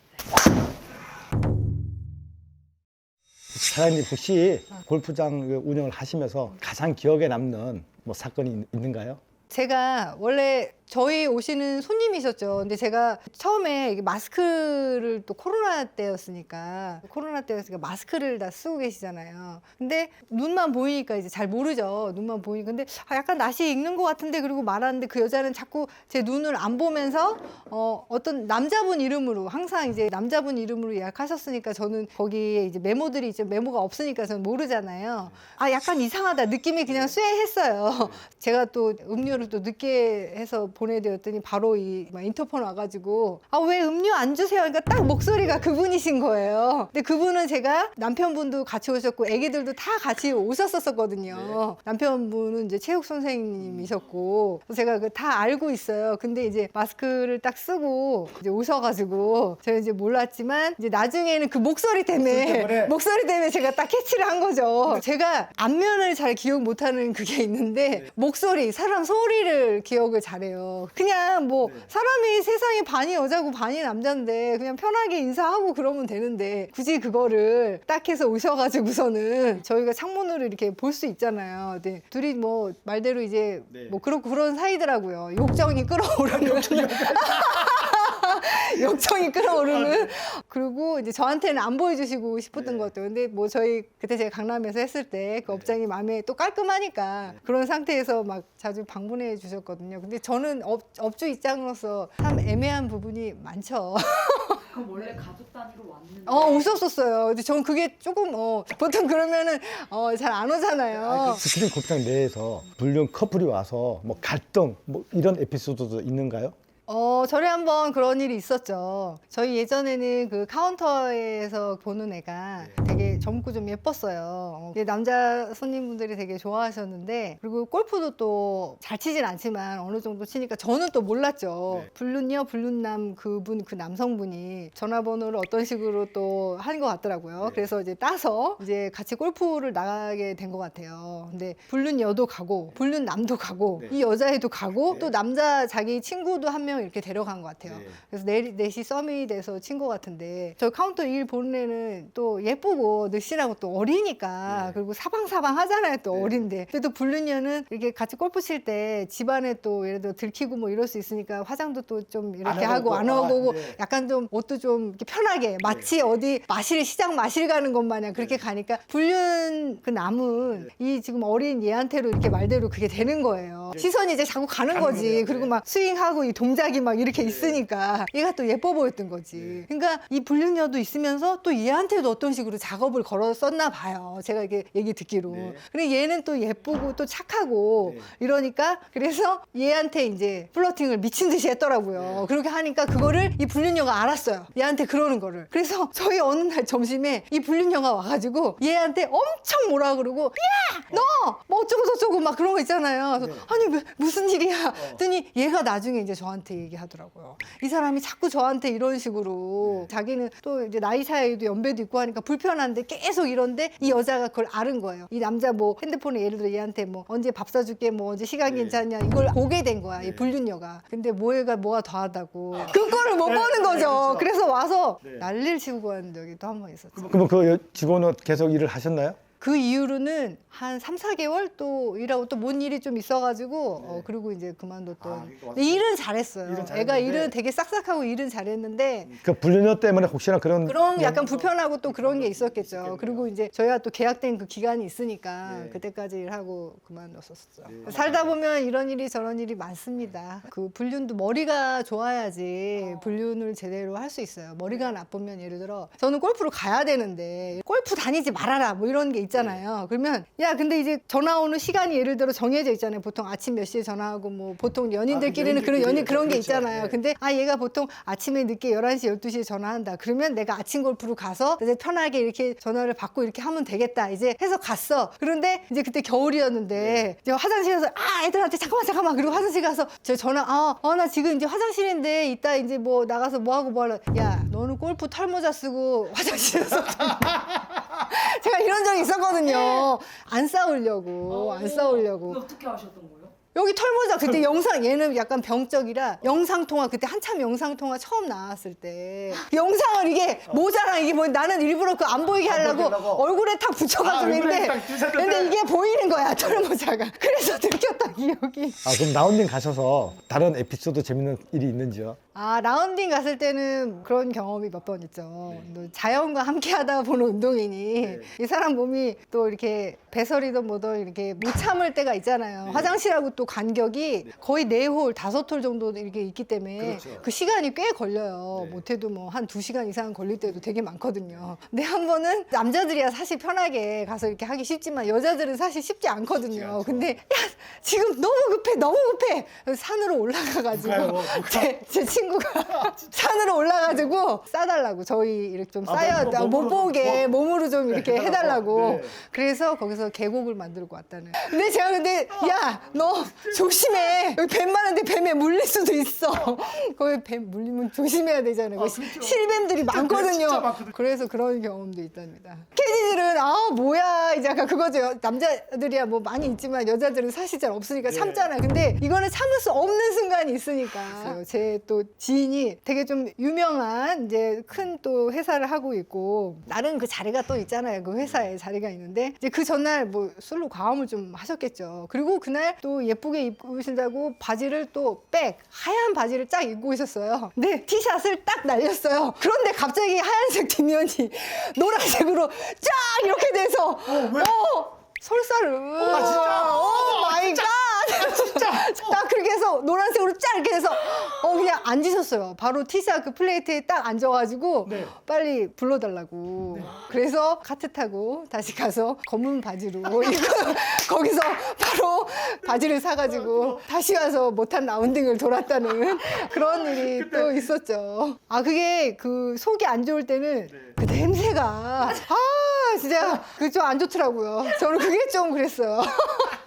Speaker 1: 사장님 혹시 골프장 운영을 하시면서 가장 기억에 남는 뭐 사건이 있는가요?
Speaker 6: 제가 원래 저희 오시는 손님이셨죠. 근데 제가 처음에 이게 마스크를 또 코로나 때였으니까 마스크를 다 쓰고 계시잖아요. 근데 눈만 보이니까 이제 잘 모르죠. 눈만 보이니까. 근데 약간 낯이 익는 것 같은데 그리고 말하는데 그 여자는 자꾸 제 눈을 안 보면서 어떤 남자분 이름으로 항상 이제 남자분 이름으로 예약하셨으니까 저는 거기에 이제 메모들이 이제 메모가 없으니까 저는 모르잖아요. 아 약간 이상하다 느낌이 그냥 쎄했어요. 제가 또 음료를 또 늦게 해서 보내드렸더니 바로 이 인터폰 와가지고 아 왜 음료 안 주세요? 그러니까 딱 목소리가 그분이신 거예요. 근데 그분은 제가 남편분도 같이 오셨고 애기들도 다 같이 오셨었거든요. 남편분은 이제 체육 선생님이셨고 제가 그 다 알고 있어요. 근데 이제 마스크를 딱 쓰고 이제 오셔가지고 제가 이제 몰랐지만 이제 나중에는 그 목소리 때문에 제가 딱 캐치를 한 거죠. 제가 안면을 잘 기억 못하는 그게 있는데 목소리, 사람 소리를 기억을 잘해요. 그냥 뭐 사람이 세상에 반이 여자고 반이 남자인데 그냥 편하게 인사하고 그러면 되는데 굳이 그거를 딱 해서 오셔가지고서는 저희가 창문으로 이렇게 볼 수 있잖아요. 근데 둘이 뭐 말대로 이제 뭐 그렇고 그런 사이더라고요. 욕정이 끓어오르는 욕정이 끓어오르는. 그리고 이제 저한테는 안 보여주시고 싶었던 것 같아요. 근데 뭐 저희 그때 제가 강남에서 했을 때 그 업장이 마음에 또 깔끔하니까 그런 상태에서 막 자주 방문해 주셨거든요. 근데 저는 업주 입장으로서 참 애매한 부분이 많죠.
Speaker 5: 그럼 원래 가족 단위로 왔는데
Speaker 6: 오셨었어요. 근데 저는 그게 조금 보통 그러면은 잘 안 오잖아요.
Speaker 1: 스크린 곱창 내에서 불륜 커플이 와서 뭐 갈등 뭐 이런 에피소드도 있는가요?
Speaker 6: 전에 한번 그런 일이 있었죠. 저희 예전에는 그 카운터에서 보는 애가 되게 젊고 좀 예뻤어요. 근데 남자 손님분들이 되게 좋아하셨는데, 그리고 골프도 또 잘 치진 않지만 어느 정도 치니까 저는 또 몰랐죠. 불륜녀, 불륜남 그분, 그 남성분이 전화번호를 어떤 식으로 또 한 것 같더라고요. 그래서 이제 따서 이제 같이 골프를 나가게 된 것 같아요. 근데 불륜녀도 가고, 불륜남도 가고, 이 여자애도 가고, 또 남자 자기 친구도 한 명 이렇게 데려간 것 같아요. 그래서 넷이 썸이 돼서 친 것 같은데, 저 카운터 일 보는 애는 또 예쁘고 느씬하고 또 어리니까, 그리고 사방사방 하잖아요. 또 어린데. 근데 또 불륜녀는 이렇게 같이 골프 칠 때 집안에 또 예를 들어 들키고 뭐 이럴 수 있으니까 화장도 또 좀 이렇게 하고 안 하고 약간 좀 옷도 좀 이렇게 편하게 마치 어디 시장 마실 가는 것 마냥 그렇게 가니까, 불륜 그 남은 이 지금 어린 얘한테로 이렇게 말대로 그게 되는 거예요. 시선이 이제 자꾸 가는 거지. 그리고 막 스윙하고 이 동작이 막 이렇게 있으니까 얘가 또 예뻐 보였던 거지. 그러니까 이 불륜녀도 있으면서 또 얘한테도 어떤 식으로 작업을 걸어 썼나 봐요. 제가 이게 얘기 듣기로. 근데 얘는 또 예쁘고 또 착하고 이러니까, 그래서 얘한테 이제 플러팅을 미친 듯이 했더라고요. 그렇게 하니까 그거를 이 불륜녀가 알았어요. 얘한테 그러는 거를. 그래서 저희 어느 날 점심에 이 불륜녀가 와가지고 얘한테 엄청 뭐라 그러고, 야! 너! 뭐 어쩌고 저쩌고 막 그런 거 있잖아요. 그래서 아니 무슨 일이야? 했더니 얘가 나중에 이제 저한테 얘기하더라고요. 이 사람이 자꾸 저한테 이런 식으로, 자기는 또 이제 나이 차이도 연배도 있고 하니까 불편한데 계속 이런데, 이 여자가 그걸 아는 거예요. 이 남자 뭐 핸드폰에 예를 들어 얘한테 뭐 언제 밥 사줄게, 뭐 언제 시간 괜찮냐, 이걸 보게 된 거야. 이 불륜녀가. 근데 뭐가 더하다고 그거를 못 보는 거죠. 그래서 와서 난리를 치고 간 적이 또 한 번 있었죠.
Speaker 1: 그럼 그 직원은 계속 일을 하셨나요?
Speaker 6: 그 이후로는 한 3, 4개월 또 일하고 또 뭔 일이 좀 있어가지고 그리고 이제 그만뒀던. 근데 일은 잘했어요.
Speaker 1: 일은
Speaker 6: 애가
Speaker 1: 잘했는데.
Speaker 6: 일은 되게 싹싹하고 일은 잘했는데
Speaker 1: 그 불륜녀 때문에 혹시나 그런
Speaker 6: 약간 불편하고 또 그런 게 있었겠죠. 그리고 이제 저희가 또 계약된 그 기간이 있으니까 그때까지 일하고 그만뒀었어요. 살다 보면 이런 일이 저런 일이 많습니다. 그 불륜도 머리가 좋아야지 불륜을 제대로 할 수 있어요. 머리가 나쁘면, 예를 들어 저는 골프를 가야 되는데 골프 다니지 말아라 뭐 이런 게 있잖아요. 그러면 야 근데 이제 전화 오는 시간이 예를 들어 정해져 있잖아요. 보통 아침 몇 시에 전화하고, 뭐 보통 연인들끼리는 그런 게 있잖아요. 근데 얘가 보통 아침에 늦게 11시 12시에 전화한다. 그러면 내가 아침 골프로 가서 이제 편하게 이렇게 전화를 받고 이렇게 하면 되겠다 이제 해서 갔어. 그런데 이제 그때 겨울이었는데 이제 화장실에서 애들한테 잠깐만 그리고 화장실 가서 저 전화 나 지금 이제 화장실인데 이따 이제 뭐 나가서 뭐 하려. 야 너는 골프 털모자 쓰고 화장실에서 제가 이런 적이 있었거든요. 안 싸우려고.
Speaker 5: 근데 어떻게 하셨던 거예요?
Speaker 6: 여기 털모자 그때 영상 얘는 약간 병적이라 영상통화 그때 한참 영상통화 처음 나왔을 때 영상을 이게 모자랑 이게 뭐 나는 일부러 그 안 보이게 하려고 얼굴에 탁 붙여가지고 했는데 근데 이게 보이는 거야 털모자가. 그래서 들켰다 기억이.
Speaker 1: 아, 그럼 라운딩 가셔서 다른 에피소드 재밌는 일이 있는지요?
Speaker 6: 아, 라운딩 갔을 때는 그런 경험이 몇 번 있죠. 또 자연과 함께 하다 보는 운동이니 이 사람 몸이 또 이렇게 배설이든 뭐든 이렇게 못 참을 때가 있잖아요. 화장실하고 또 간격이 거의 4홀, 5홀 정도 이렇게 있기 때문에 그 시간이 꽤 걸려요. 못해도 뭐 한 2시간 이상 걸릴 때도 되게 많거든요. 근데 한 번은 남자들이야 사실 편하게 가서 이렇게 하기 쉽지만 여자들은 사실 쉽지 않거든요. 근데 야, 지금 너무 급해, 너무 급해. 그래서 산으로 올라가가지고 제 친구가 산으로 올라가지고 싸달라고 저희 이렇게 좀 쌓여 못 보게 몸으로 좀 이렇게 해달라고. 그래서 거기서 계곡을 만들고 왔다는. 근데 제가 근데 야, 너 조심해. 여기 뱀 많은데 뱀에 물릴 수도 있어. 거기 뱀 물리면 조심해야 되잖아요. 실뱀들이 많거든요. 그래서 그런 경험도 있답니다. 캐디들은 아 뭐야 이제 약간 그거죠. 남자들이야 뭐 많이 있지만 여자들은 사실 잘 없으니까 참잖아요. 근데 이거는 참을 수 없는 순간이 있으니까. 제 또 지인이 되게 좀 유명한 이제 큰 또 회사를 하고 있고 나름 그 자리가 또 있잖아요. 그 회사에 자리가 있는데 이제 그 전날 뭐 술로 과음을 좀 하셨겠죠. 그리고 그날 또 예쁘게 입으신다고 바지를 또 하얀 바지를 쫙 입고 있었어요. 근데 티샷을 딱 날렸어요. 그런데 갑자기 하얀색 뒷면이 노란색으로 쫙 이렇게 돼서 설사를 오 마이 갓 진짜 딱 그렇게 해서 노란색으로 쫙 이렇게 해서 그냥 앉으셨어요. 바로 티샷 그 플레이트에 딱 앉아가지고 빨리 불러달라고. 그래서 카트 타고 다시 가서 검은 바지로 입고 거기서 바로 바지를 사가지고 다시 와서 못한 라운딩을 돌았다는 그런 일이 또 있었죠. 아 그게 그 속이 안 좋을 때는 그 냄새가 진짜 그 좀 안 좋더라고요. 저는 그게 좀 그랬어요.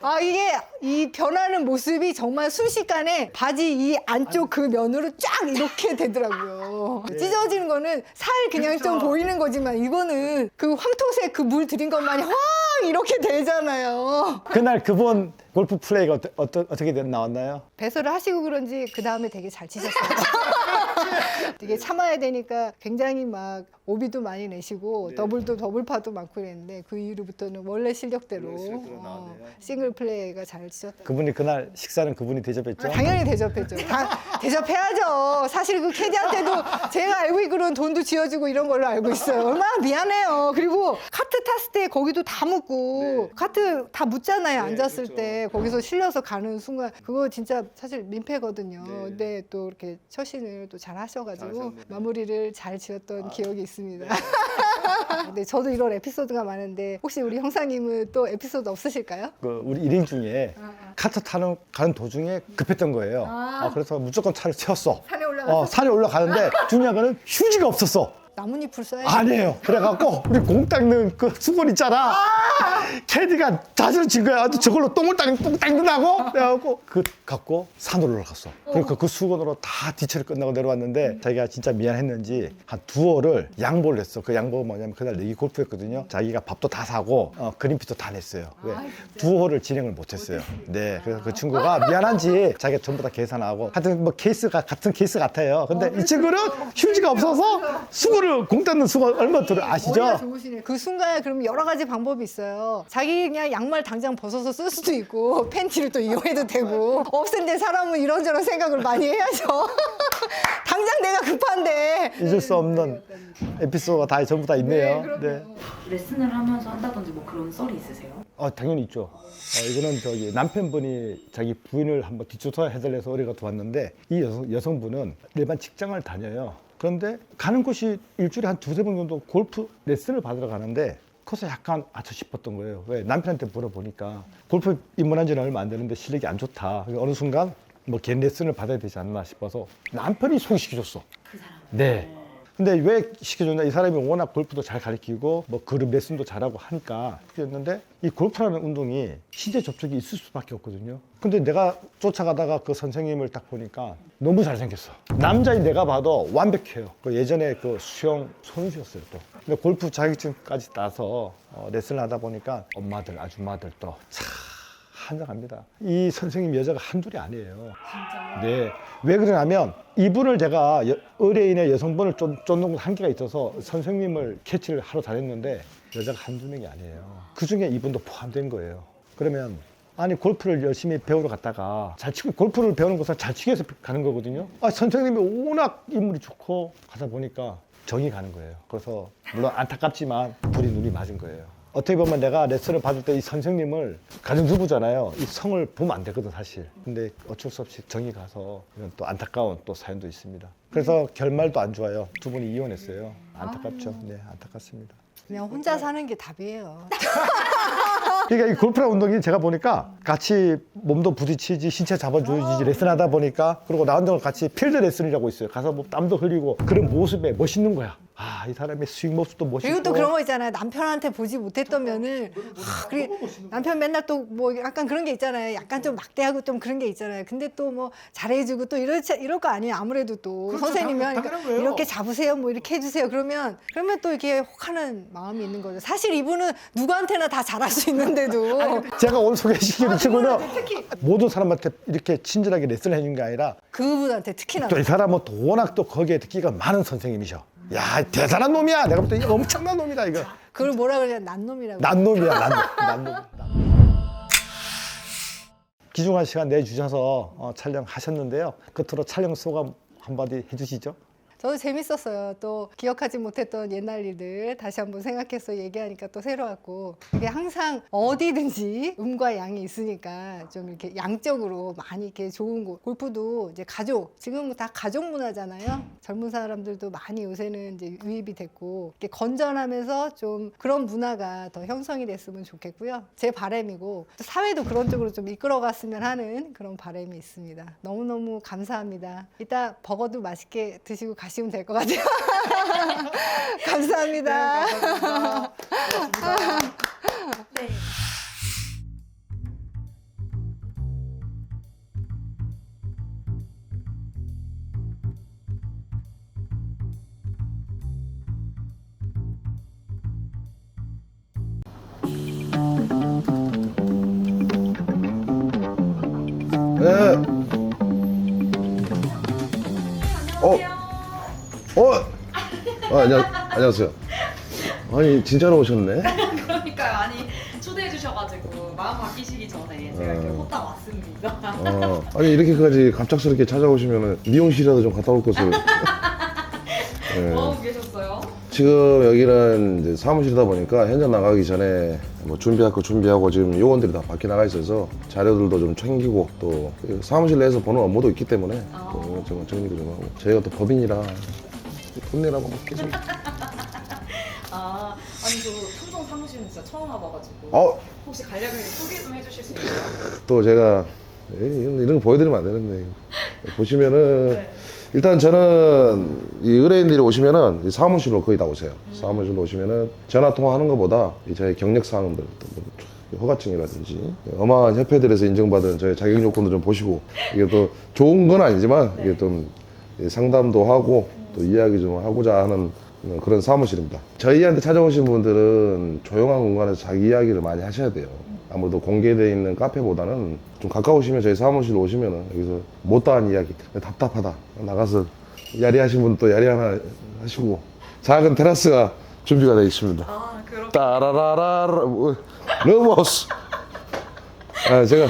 Speaker 6: 아 이게 이 변하는 모습이 정말 순식간에 바지 이 안쪽 그 면으로 쫙 이렇게 되더라고요. 찢어지는 거는 살 그냥 좀 보이는 거지만 이거는 그 황토색 그 물 들인 것만이 확 이렇게 되잖아요.
Speaker 1: 그날 그분 골프 플레이가 어떻게 나왔나요?
Speaker 6: 배설을 하시고 그런지 그 다음에 되게 잘 치셨어요. 되게 참아야 되니까 굉장히 막 오비도 많이 내시고 더블파도 많고 그랬는데 그 이후부터는 원래 실력대로 싱글 플레이가 잘 치셨다.
Speaker 1: 그분이 그날 식사는 그분이 대접했죠?
Speaker 6: 당연히 대접했죠. 대접해야죠. 사실 그 캐디한테도 제가 알고 있기로는 돈도 지어주고 이런 걸로 알고 있어요. 얼마나 미안해요. 그리고 카트 탔을 때 거기도 다 묻고 카트 다 묻잖아요. 앉았을 때 거기서 실려서 가는 순간 그거 진짜 사실 민폐거든요. 근데 또 이렇게 처신을 또 잘 하셔가지고 마무리를 잘 지었던 기억이 있습니다. 근데 저도 이런 에피소드가 많은데 혹시 우리 형사님은 또 에피소드 없으실까요?
Speaker 1: 그 우리 일행 중에 카트 가는 도중에 급했던 거예요. 그래서 무조건 차를 세웠어.
Speaker 6: 산에 올라가서?
Speaker 1: 산에 올라가는데 중요한 거는 휴지가 없었어.
Speaker 6: 나뭇잎을 써야지.
Speaker 1: 아니에요. 그래갖고 우리 공 닦는 그 수건 있잖아. 캐디가 자세를 진 거야. 저걸로 똥을 닦는다고? 그래갖고 그 갖고 산으로 올라갔어. 그러니까 그 수건으로 다 뒤처리 끝나고 내려왔는데 자기가 진짜 미안했는지 한 2월을 양보를 했어. 그 양보가 뭐냐면 그날 내기 골프였거든요. 자기가 밥도 다 사고 그린피도 다 냈어요. 왜? 2월을 진행을 못했어요. 네, 그래서 그 친구가 미안한지 자기가 전부 다 계산하고 하여튼 뭐 케이스가 같은 케이스 같아요. 근데 이 친구는 휴지가 없어서 수건을 공 닦는 수건 얼마 들어 아시죠?
Speaker 6: 좋으시네. 그 순간에 그럼 여러 가지 방법이 있어요. 자기 그냥 양말 당장 벗어서 쓸 수도 있고 팬티를 또 이용해도 되고 없을 때 사람은 이런저런 생각을 많이 해야죠. 당장 내가 급한데
Speaker 1: 잊을 수 없는 에피소드가 다 전부 다 있네요. 네.
Speaker 5: 레슨을 하면서 한다든지 뭐 그런 썰이 있으세요?
Speaker 1: 당연히 있죠. 이거는 저기 남편분이 자기 부인을 한번 뒷조사 해달래서 의뢰가 들어왔는데 이 여성분은 일반 직장을 다녀요. 그런데 가는 곳이 일주일에 한 2-3번 정도 골프 레슨을 받으러 가는데 거기서 약간 아차 싶었던 거예요. 왜? 남편한테 물어보니까 골프 입문한 지는 얼마 안 되는데 실력이 안 좋다. 어느 순간 뭐 개인 레슨을 받아야 되지 않나 싶어서 남편이 소개시켜줬어.
Speaker 5: 그 사람.
Speaker 1: 네. 근데 왜 시켜줬냐? 이 사람이 워낙 골프도 잘 가르치고 뭐 그룹 레슨도 잘하고 하니까 시켰는데 이 골프라는 운동이 신체 접촉이 있을 수밖에 없거든요. 근데 내가 쫓아가다가 그 선생님을 딱 보니까 너무 잘생겼어. 남자인 내가 봐도 완벽해요. 그 예전에 그 수영 선수였어요 또. 근데 골프 자격증까지 따서 레슨을 하다 보니까 엄마들 아줌마들 또 차 환장합니다. 이 선생님 여자가 한둘이 아니에요.
Speaker 5: 진짜.
Speaker 1: 네. 왜 그러냐면 이분을 제가 의뢰인의 여성분을 쫓는 한계가 있어서 선생님을 캐치를 하러 다녔는데 여자가 한두 명이 아니에요. 그중에 이분도 포함된 거예요. 그러면 아니 골프를 열심히 배우러 갔다가 잘 치고 골프를 배우는 것은 잘 치기 위해서 가는 거거든요. 아, 선생님이 워낙 인물이 좋고 가다 보니까 정이 가는 거예요. 그래서 물론 안타깝지만 둘이 눈이 맞은 거예요. 어떻게 보면 내가 레슨을 받을 때 이 선생님을 가정주부잖아요. 이 성을 보면 안 되거든 사실. 근데 어쩔 수 없이 정이 가서 이런 또 안타까운 또 사연도 있습니다. 그래서 결말도 안 좋아요. 두 분이 이혼했어요. 안타깝죠. 네, 안타깝습니다.
Speaker 6: 그냥 혼자 사는 게 답이에요.
Speaker 1: 그러니까 이 골프라는 운동이 제가 보니까 같이 몸도 부딪히지 신체 잡아주지 레슨하다 보니까 그리고 나 혼자 같이 필드 레슨이라고 있어요. 가서 뭐 땀도 흘리고 그런 모습에 멋있는 거야. 아, 이 사람의 스윙 모습도 멋있고.
Speaker 6: 그리고 또 그런 거 있잖아요. 남편한테 보지 못했던 면을 남편 맨날 또 뭐 약간 그런 게 있잖아요. 약간 좀 막대하고 좀 그런 게 있잖아요. 근데 또 뭐 잘해주고 또 이럴 거 아니에요. 아무래도 또
Speaker 1: 그렇죠.
Speaker 6: 선생님이 하니까
Speaker 1: 당연한 거예요.
Speaker 6: 이렇게 잡으세요, 뭐 이렇게 해주세요. 그러면 또 이렇게 혹하는 마음이 있는 거죠. 사실 이분은 누구한테나 다 잘할 수 있는데도
Speaker 1: 제가 오늘 소개시키는 친구는 모든 사람한테 이렇게 친절하게 레슨을 해준 게 아니라
Speaker 6: 그분한테 특히나
Speaker 1: 또 이 사람은 또 워낙 또 거기에 듣기가 많은 선생님이셔. 야, 대단한 놈이야. 내가 볼 때 이거 엄청난 놈이다 이거.
Speaker 6: 그걸 뭐라 그러냐, 난놈이라고.
Speaker 1: 난놈이야, 난놈. 귀중한 시간 내주셔서 촬영하셨는데요. 끝으로 촬영 소감 한마디 해주시죠.
Speaker 6: 저도 재밌었어요. 또 기억하지 못했던 옛날 일들 다시 한번 생각해서 얘기하니까 또 새로웠고, 이게 항상 어디든지 음과 양이 있으니까 좀 이렇게 양적으로 많이 이렇게 좋은 곳. 골프도 이제 가족, 지금 다 가족 문화잖아요. 젊은 사람들도 많이 요새는 이제 유입이 됐고, 이렇게 건전하면서 좀 그런 문화가 더 형성이 됐으면 좋겠고요. 제 바람이고, 또 사회도 그런 쪽으로 좀 이끌어갔으면 하는 그런 바람이 있습니다. 너무너무 감사합니다. 이따 버거도 맛있게 드시고 가시면 될 것 같아요. 감사합니다.
Speaker 5: 네.
Speaker 7: 네. 안녕하세요. 아니 진짜로 오셨네.
Speaker 5: 그러니까요. 아니 초대해 주셔가지고 마음 바뀌시기 전에 제가 이렇게 호딱 왔습니다.
Speaker 7: 아니 이렇게까지 갑작스럽게 찾아오시면 미용실이라도 좀 갔다 올 것을. 네.
Speaker 5: 뭐 하고 계셨어요?
Speaker 7: 지금 여기는 이제 사무실이다 보니까 현장 나가기 전에 뭐 준비하고 지금 요원들이 다 밖에 나가 있어서 자료들도 좀 챙기고 또 사무실 내에서 보는 업무도 있기 때문에 또 이것저것 정리도 좀 하고 저희가 또 법인이라 돈 내라고 막 계속.
Speaker 5: 아니 저 품종 사무실은 진짜 처음 와봐가지고 혹시 간략하게 소개 좀 해주실 수 있나요?
Speaker 7: 또 제가 이런 거 보여드리면 안 되는데 보시면은
Speaker 5: 네.
Speaker 7: 일단 저는 이 의뢰인들이 오시면은 이 사무실로 거의 다 오세요. 사무실로 오시면은 전화 통화하는 것보다 이 저희 경력 사항들, 허가증이라든지 어마어마한 협회들에서 인정받은 저희 자격 요건도 좀 보시고 이게 또 좋은 건 아니지만 이게 좀 상담도 하고 또 이야기 좀 하고자 하는 그런 사무실입니다. 저희한테 찾아오신 분들은 조용한 공간에서 자기 이야기를 많이 하셔야 돼요. 아무래도 공개되어 있는 카페보다는 좀 가까우시면 저희 사무실 오시면 여기서 못다한 이야기, 답답하다 나가서 야리하신 분 또 야리 하나 하시고 작은 테라스가 준비가 되어 있습니다.
Speaker 5: 그렇군요.
Speaker 7: 따라라라 러버스. 제가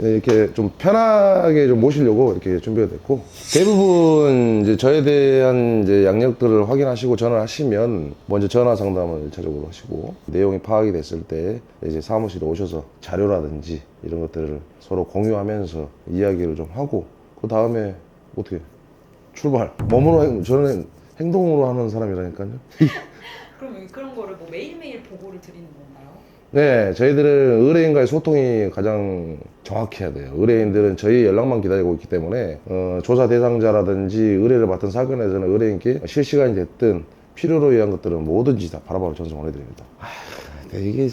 Speaker 7: 이렇게 좀 편하게 좀 모시려고 이렇게 준비가 됐고 대부분 이제 저에 대한 이제 양력들을 확인하시고 전화를 하시면 먼저 전화 상담을 1차적으로 하시고 내용이 파악이 됐을 때 이제 사무실에 오셔서 자료라든지 이런 것들을 서로 공유하면서 이야기를 좀 하고 그 다음에 어떻게 출발. 몸으로 저는 행동으로 하는 사람이라니까요.
Speaker 5: 그럼 그런 거를 뭐 매일매일 보고를 드리는 건가요?
Speaker 7: 네, 저희들은 의뢰인과의 소통이 가장 정확해야 돼요. 의뢰인들은 저희 연락만 기다리고 있기 때문에 조사 대상자라든지 의뢰를 받던 사건에서는 의뢰인께 실시간이 됐든 필요로 의한 것들은 뭐든지 다 바로바로 전송을 해드립니다. 이게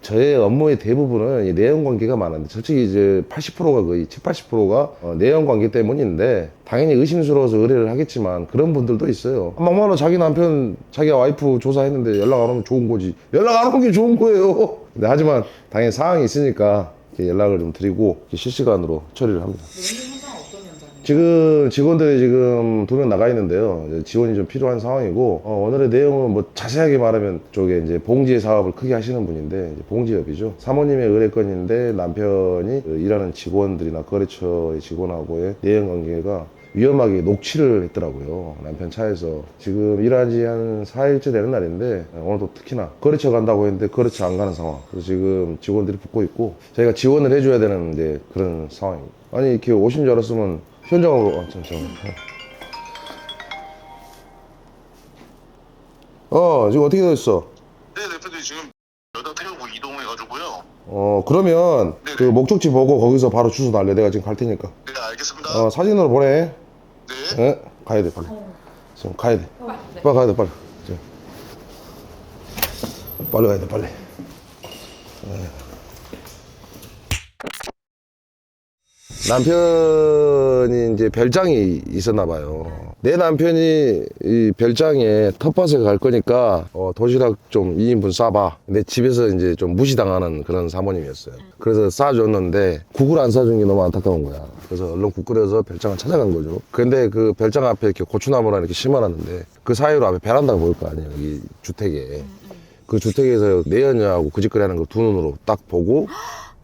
Speaker 7: 저의 업무의 대부분은 이 내연 관계가 많은데 솔직히 이제 80%가 거의 70~80%가 내연 관계 때문인데 당연히 의심스러워서 의뢰를 하겠지만 그런 분들도 있어요. 막말로 자기 남편, 자기 와이프 조사했는데 연락 안 오면 좋은 거지. 연락 안 오는 게 좋은 거예요. 근데 하지만 당연히 상황이 있으니까 이렇게 연락을 좀 드리고 이렇게 실시간으로 처리를 합니다. 지금 직원들이 지금 2명 나가 있는데요. 이제 지원이 좀 필요한 상황이고, 오늘의 내용은 뭐 자세하게 말하면 쪽에 이제 봉지 사업을 크게 하시는 분인데, 이제 봉지업이죠. 사모님의 의뢰건인데 남편이 일하는 직원들이나 거래처의 직원하고의 내연 관계가 위험하게 녹취를 했더라고요. 남편 차에서. 지금 일한 지 한 4일째 되는 날인데 오늘도 특히나 거래처 간다고 했는데 거래처 안 가는 상황. 그래서 지금 직원들이 붙고 있고 저희가 지원을 해줘야 되는 이제 그런 상황입니다. 아니 이렇게 오신 줄 알았으면 현장으로 잠시만. 지금 어떻게 됐어?
Speaker 8: 네, 대표님 지금 여기다 태우고 이동해가지고요.
Speaker 7: 그러면
Speaker 8: 네네.
Speaker 7: 그 목적지 보고 거기서 바로 주소 날려. 내가 지금 갈 테니까.
Speaker 8: 네, 알겠습니다.
Speaker 7: 사진으로 보내.
Speaker 8: 네.
Speaker 7: 가야 돼 빨리. 지금 가야 돼. 빨리 가야 돼 빨리. 지금. 빨리 가야 돼 빨리. 남편이 이제 별장이 있었나 봐요. 내 남편이 이 별장에 텃밭에 갈 거니까 도시락 좀 2인분 싸봐. 근데 집에서 이제 좀 무시당하는 그런 사모님이었어요. 그래서 싸줬는데 국을 안 싸준 게 너무 안타까운 거야. 그래서 얼른 국 끓여서 별장을 찾아간 거죠. 근데 그 별장 앞에 이렇게 고추나무랑 이렇게 심어놨는데 그 사이로 앞에 베란다가 보일 거 아니에요. 여기 주택에. 그 주택에서 내연녀하고 그 짓거리 하는 거 두 눈으로 딱 보고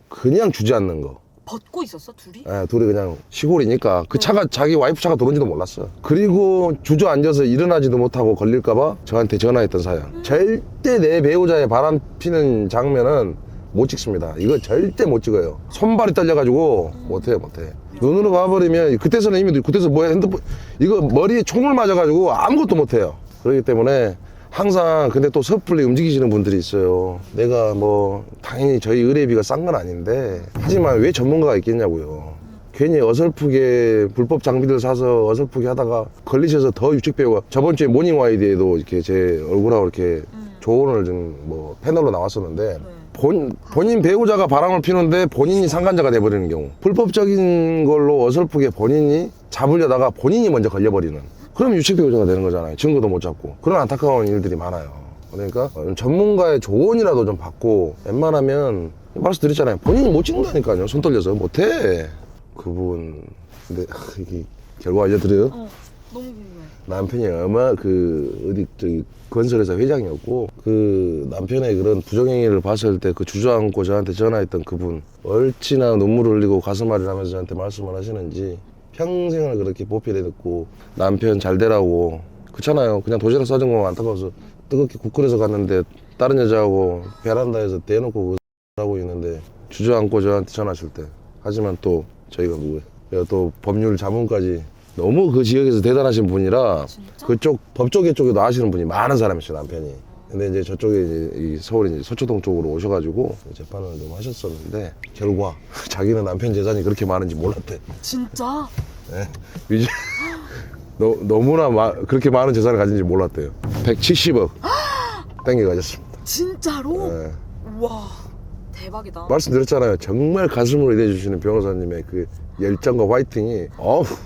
Speaker 7: 그냥 주저앉는 거.
Speaker 2: 벗고 있었어 둘이?
Speaker 7: 둘이 그냥 시골이니까 그 차가 자기 와이프 차가 들어온지도 몰랐어. 그리고 주저앉아서 일어나지도 못하고 걸릴까봐 저한테 전화했던 사연. 절대 내 배우자의 바람 피는 장면은 못 찍습니다. 이거 절대 못 찍어요. 손발이 떨려가지고 못해요. 눈으로 봐버리면 그때서는 이미 그때서 뭐야 핸드폰 이거 머리에 총을 맞아가지고 아무것도 못해요. 그렇기 때문에 항상 근데 또 섣불리 움직이시는 분들이 있어요. 내가 뭐 당연히 저희 의뢰비가 싼 건 아닌데 하지만 왜 전문가가 있겠냐고요. 괜히 어설프게 불법 장비들 사서 어설프게 하다가 걸리셔서 더 유축배우가 저번 주에 모닝 와이드에도 이렇게 제 얼굴하고 이렇게 조언을 좀 뭐 패널로 나왔었는데 본인 배우자가 바람을 피는데 본인이 상간자가 돼버리는 경우, 불법적인 걸로 어설프게 본인이 잡으려다가 본인이 먼저 걸려버리는, 그럼 유책 배우자가 되는 거잖아요. 증거도 못 잡고. 그런 안타까운 일들이 많아요. 그러니까 전문가의 조언이라도 좀 받고, 웬만하면 말씀드렸잖아요. 본인이 못 찍는다니까요. 손 떨려서 못해. 그분 근데 이게 결과 알려드려요?
Speaker 2: 너무 궁금해.
Speaker 7: 남편이 어디 저기 건설회사 회장이었고, 그 남편의 그런 부정행위를 봤을 때 그 주저앉고 저한테 전화했던 그분, 얼마나 눈물을 흘리고 가슴 아리하면서 저한테 말씀을 하시는지 평생을 그렇게 보필해 듣고 남편 잘 되라고. 그렇잖아요. 그냥 도시락 싸준 거 안타까워서 뜨겁게 국 끓여서 갔는데 다른 여자하고 베란다에서 대놓고 하고 있는데 주저앉고 저한테 전화하실 때. 하지만 또 저희가 누구예요? 제가 또 법률 자문까지 너무 그 지역에서 대단하신 분이라
Speaker 2: 진짜?
Speaker 7: 그쪽 법조계 쪽에도 아시는 분이 많은 사람이시죠, 남편이. 근데 이제 저쪽에 이제 이 서울 이제 서초동 쪽으로 오셔가지고 재판을 좀 하셨었는데 결과 자기는 남편 재산이 그렇게 많은지 몰랐대.
Speaker 2: 진짜?
Speaker 7: 네. 이제 너무나 그렇게 많은 재산을 가진지 몰랐대요. 170억 땡겨 가졌습니다.
Speaker 2: 진짜로?
Speaker 7: 네.
Speaker 2: 우와 대박이다.
Speaker 7: 말씀드렸잖아요. 정말 가슴으로 일해주시는 변호사님의 그 열정과 화이팅이,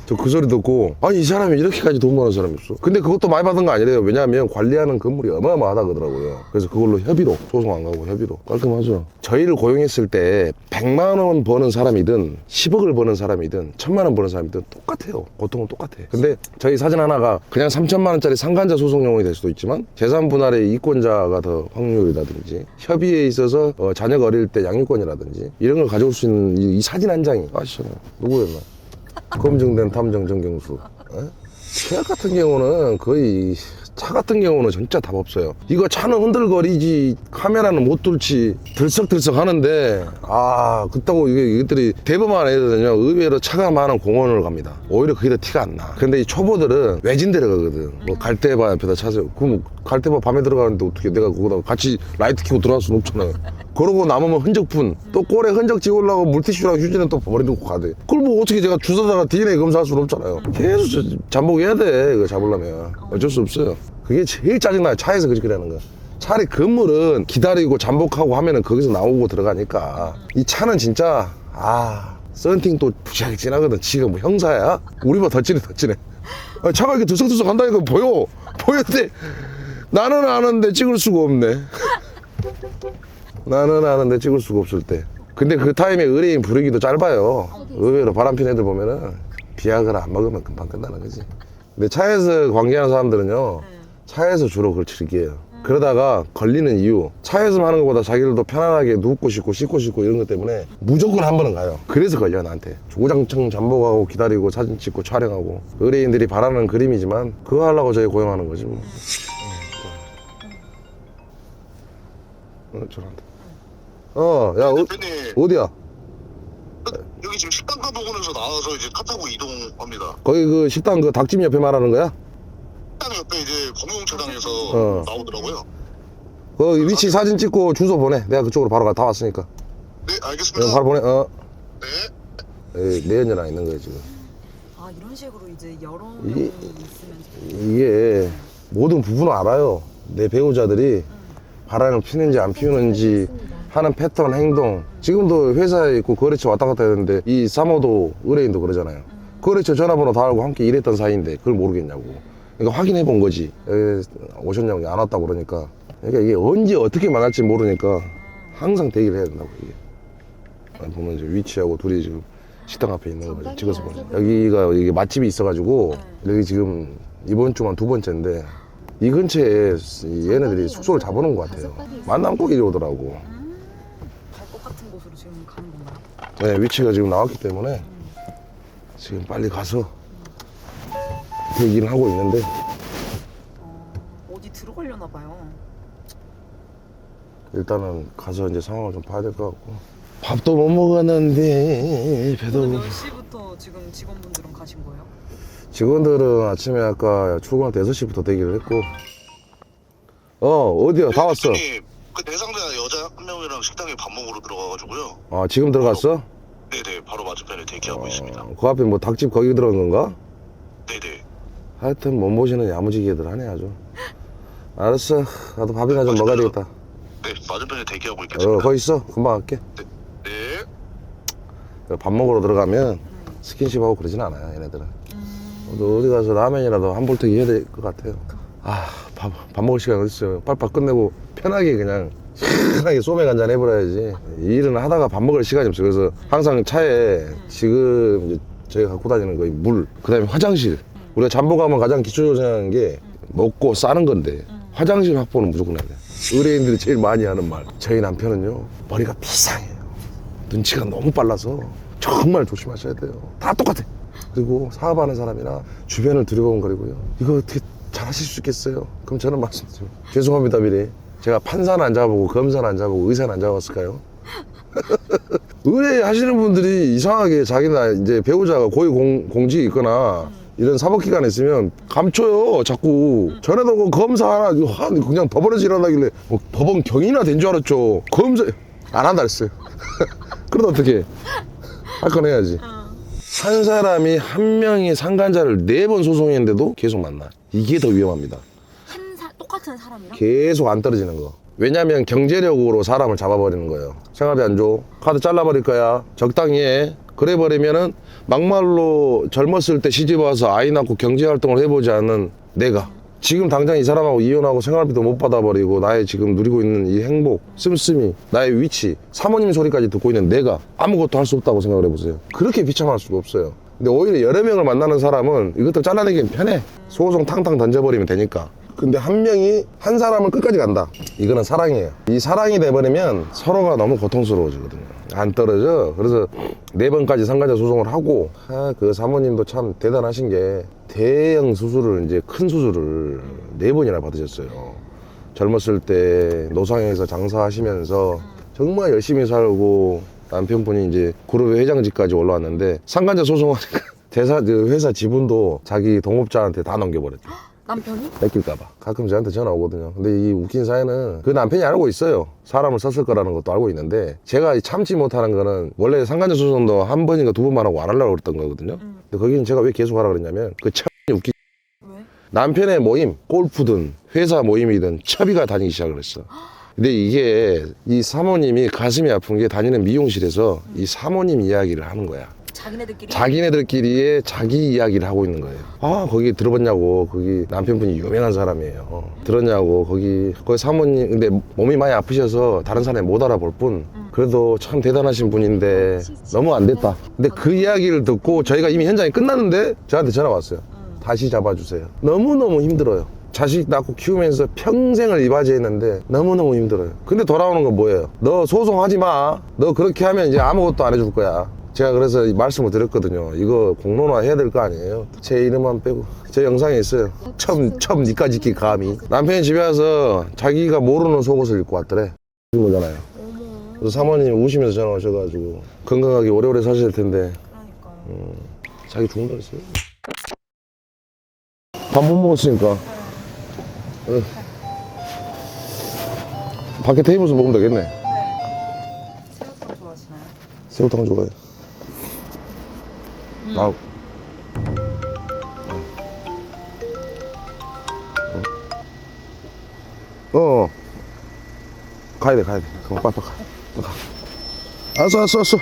Speaker 7: 저 그 소리 듣고, 아니 이 사람이 이렇게까지 돈 버는 사람이 있어. 근데 그것도 많이 받은 거 아니래요. 왜냐하면 관리하는 건물이 어마어마하다 그러더라고요. 그래서 그걸로 협의로, 소송 안 가고 협의로. 깔끔하죠. 저희를 고용했을 때 100만 원 버는 사람이든 10억을 버는 사람이든 1000만 원 버는 사람이든 똑같아요. 고통은 똑같아. 근데 저희 사진 하나가 그냥 3천만 원짜리 상간자 소송용이 될 수도 있지만 재산 분할의 이권자가 더 확률이라든지 협의에 있어서 자녀가 어릴 때 양육권이라든지 이런 걸 가져올 수 있는 이 사진 한 장이 아시잖아요. 누구였나? 검증된 탐정 정경수. 최악 같은 경우는 거의, 차 같은 경우는 진짜 답 없어요. 이거 차는 흔들거리지 카메라는 못 들지 들썩들썩 하는데, 그렇다고 이것들이 대범한 애들은요 의외로 차가 많은 공원을 갑니다. 오히려 그게 더 티가 안 나. 근데 이 초보들은 외진 데를 가거든. 뭐 갈대밭 옆에다 차세요. 그럼 갈대밭 밤에 들어가는데 어떻게 내가 거기다 같이 라이트 켜고 들어갈 수는 없잖아요. 그러고 남으면 흔적뿐. 또 꼴에 흔적 지우려고 물티슈랑 휴지는 또 버리고 가대. 그걸 뭐 어떻게 제가 주워다가 DNA 검사할 수는 없잖아요. 계속 잠복해야 돼. 이거 잡으려면 어쩔 수 없어요. 그게 제일 짜증나요. 차에서 그렇게 하는 거. 차라리 건물은 기다리고 잠복하고 하면은 거기서 나오고 들어가니까. 이 차는 진짜 썬팅 또 부시하게 지나거든. 지가 뭐 형사야? 우리보다 더 진해. 차가 이렇게 들썩들썩 한다니까 보였대. 나는 아는데 찍을 수가 없네. 나는 아는데 찍을 수가 없을 때 근데 그 타임에 의뢰인 부르기도 짧아요. 의외로 바람핀 애들 보면은 비아그라 안 먹으면 금방 끝나는 거지. 근데 차에서 관계하는 사람들은요, 차에서 주로 그걸 즐겨요. 그러다가 걸리는 이유, 차에서 하는 것보다 자기들도 편안하게 눕고 싶고 씻고 싶고 이런 것 때문에 무조건 한 번은 가요. 그래서 걸려 나한테. 우장청 잠복하고 기다리고 사진 찍고 촬영하고. 의뢰인들이 바라는 그림이지만 그거 하려고 저희 고용하는 거지 뭐. 저런다. 야,
Speaker 8: 대표님
Speaker 7: 어디야?
Speaker 8: 여기 지금 식당가 부근에서 나와서 이제 차 타고 이동합니다.
Speaker 7: 거기 그 식당 그 닭집 옆에 말하는 거야?
Speaker 8: 식당 옆에 이제 공용차장에서 나오더라고요.
Speaker 7: 그 위치 사진 찍고 주소 보내. 내가 그쪽으로 바로 다 왔으니까.
Speaker 8: 네, 알겠습니다.
Speaker 7: 바로 보내.
Speaker 8: 네.
Speaker 7: 내연녀랑 있는 거야 지금.
Speaker 2: 아 이런 식으로 이제 여러
Speaker 7: 이-
Speaker 2: 명이 있으면
Speaker 7: 이게 모든 부분을 알아요. 내 배우자들이 바람을 피는지 안 피우는지 하는 패턴, 행동. 지금도 회사에 있고 거래처 왔다 갔다 했는데 이 사모도 의뢰인도 그러잖아요. 거래처 전화번호 다 알고 함께 일했던 사이인데 그걸 모르겠냐고. 그러니까 확인해 본 거지. 오셨냐고 안 왔다고 그러니까. 그러니까 이게 언제 어떻게 만날지 모르니까 항상 대기를 해야 된다고 이게. 보면 이제 위치하고 둘이 지금 식당 앞에 있는 거 찍어서 보죠. 여기가 이게 맛집이 있어가지고 여기 지금 이번 주만 2번째인데 이 근처에 이 얘네들이 숙소를 잡아놓은 것 같아요. 만나면 꼭 이리 오더라고.
Speaker 2: 갈 것 같은 곳으로 지금 가는 건가요?
Speaker 7: 네, 위치가 지금 나왔기 때문에 지금 빨리 가서 대기를 하고 있는데
Speaker 2: 어디 들어가려나 봐요.
Speaker 7: 일단은 가서 이제 상황을 좀 봐야 될 것 같고 밥도 못 먹었는데 배도
Speaker 2: 오늘 몇 시부터 지금 직원분들은 가신 거예요?
Speaker 7: 직원들은 아침에 아까 출근할 때 6시부터 대기를 했고 어디야 다 왔어.
Speaker 8: 대표님, 그 대상자 여자 한 명이랑 식당에 밥 먹으러 들어가가지고요.
Speaker 7: 아 지금 들어갔어?
Speaker 8: 네네, 바로 맞은편에 대기하고 있습니다.
Speaker 7: 그 앞에 뭐 닭집 거기 들어간 건가?
Speaker 8: 네네.
Speaker 7: 하여튼 몸보시는 야무지게들 하네 아주. 알았어, 나도 밥이나 좀 먹어야 되겠다.
Speaker 8: 네, 맞은편에 대기하고 있겠습니다.
Speaker 7: 거기 있어, 금방 갈게.
Speaker 8: 네.
Speaker 7: 밥 먹으러 들어가면 스킨십하고 그러진 않아요 얘네들은. 어디 가서 라면이라도 한 볼터기 해야 될 것 같아요. 밥 먹을 시간 어딨어요. 빨리빨리 끝내고 편하게 그냥 시원하게 소맥 한잔 해버려야지. 이 일은 하다가 밥 먹을 시간이 없어요. 그래서 항상 차에 지금 이제 저희가 갖고 다니는 거의 물, 그 다음에 화장실. 우리가 잠복하면 가장 기초조사하는 게 먹고 싸는 건데 화장실 확보는 무조건 해야 돼. 의뢰인들이 제일 많이 하는 말, 저희 남편은요 머리가 비상해요. 눈치가 너무 빨라서 정말 조심하셔야 돼요. 다 똑같아. 그리고 사업하는 사람이나 주변을 두려움거리고요. 이거 어떻게 잘하실 수 있겠어요? 그럼 저는 말씀드려요. 죄송합니다 미리. 제가 판사는 안 잡아보고 검사는 안 잡아보고 의사는 안 잡았을까요? 의뢰 하시는 분들이 이상하게 자기나 이제 배우자가 고위 공직이 있거나 이런 사법기관에 있으면 감춰요 자꾸. 전에도 그 검사 하나 그냥 법원에서 일하다길래 뭐 법원 경위나 된 줄 알았죠. 검사 안 한다 했어요. 그러다 어떻게 할 건 해야지. 한 사람이 한 명의 상간자를 4번 소송했는데도 계속 만나. 이게 더 위험합니다.
Speaker 5: 똑같은 사람이랑?
Speaker 7: 계속 안 떨어지는 거. 왜냐면 경제력으로 사람을 잡아버리는 거예요. 생활비 안 줘. 카드 잘라버릴 거야. 적당히 해. 그래 버리면은 막말로 젊었을 때 시집 와서 아이 낳고 경제활동을 해보지 않은 내가 지금 당장 이 사람하고 이혼하고 생활비도 못 받아버리고 나의 지금 누리고 있는 이 행복, 씀씀이, 나의 위치, 사모님 소리까지 듣고 있는 내가 아무것도 할 수 없다고 생각을 해보세요. 그렇게 비참할 수가 없어요. 근데 오히려 여러 명을 만나는 사람은 이것도 잘라내기는 편해. 소송 탕탕 던져버리면 되니까. 근데 한 명이 한 사람을 끝까지 간다. 이거는 사랑이에요. 이 사랑이 돼버리면 서로가 너무 고통스러워지거든요. 안 떨어져. 그래서 4번까지 상간자 소송을 하고 그 사모님도 참 대단하신 게 대형 수술을 이제 큰 수술을 4번이나 받으셨어요. 젊었을 때 노상에서 장사하시면서 정말 열심히 살고 남편분이 이제 그룹의 회장직까지 올라왔는데 상간자 소송하니까 회사 지분도 자기 동업자한테 다 넘겨버렸대.
Speaker 5: 남편이?
Speaker 7: 뺏길까봐. 가끔 저한테 전화 오거든요. 근데 이 웃긴 사연은 그 남편이 알고 있어요. 사람을 썼을 거라는 것도 알고 있는데 제가 참지 못하는 거는 원래 상간자 소송도 1번인가 2번만 하고 안 하려고 그랬던 거거든요. 근데 거기는 제가 왜 계속 하라 그랬냐면 그 웃긴
Speaker 5: 왜?
Speaker 7: 남편의 모임, 골프든 회사 모임이든 첩이가 다니기 시작을 했어. 근데 이게 이 사모님이 가슴이 아픈 게 다니는 미용실에서 이 사모님 이야기를 하는 거야. 자기네들끼리의 자기 이야기를 하고 있는 거예요. 아, 거기 들어봤냐고. 거기 남편분이 유명한 사람이에요. 들었냐고. 거기 사모님, 근데 몸이 많이 아프셔서 다른 사람이 못 알아볼 뿐 그래도 참 대단하신 분인데 너무 안 됐다. 근데 그 이야기를 듣고 저희가 이미 현장이 끝났는데 저한테 전화가 왔어요. 다시 잡아주세요. 너무너무 힘들어요. 자식 낳고 키우면서 평생을 이바지했는데 너무너무 힘들어요. 근데 돌아오는 건 뭐예요? 너 소송하지 마. 너 그렇게 하면 이제 아무것도 안 해줄 거야. 제가 그래서 말씀을 드렸거든요. 이거 공론화 해야 될 거 아니에요? 제 이름만 빼고. 제 영상에 있어요. 처음 니까지 기 감히. 남편이 집에 와서 자기가 모르는 속옷을 입고 왔더래. 그런 거잖아요. 그래서 사모님 우시면서 전화 오셔가지고 건강하게 오래오래 사실 텐데 자기 죽는다 그랬어요. 밥 못 먹었으니까 밖에 테이블에서 먹으면 되겠네.
Speaker 2: 새우탕 좋아하시나요?
Speaker 7: 새우탕 좋아해. 가야 돼. 그럼 빨리 가. 알았어.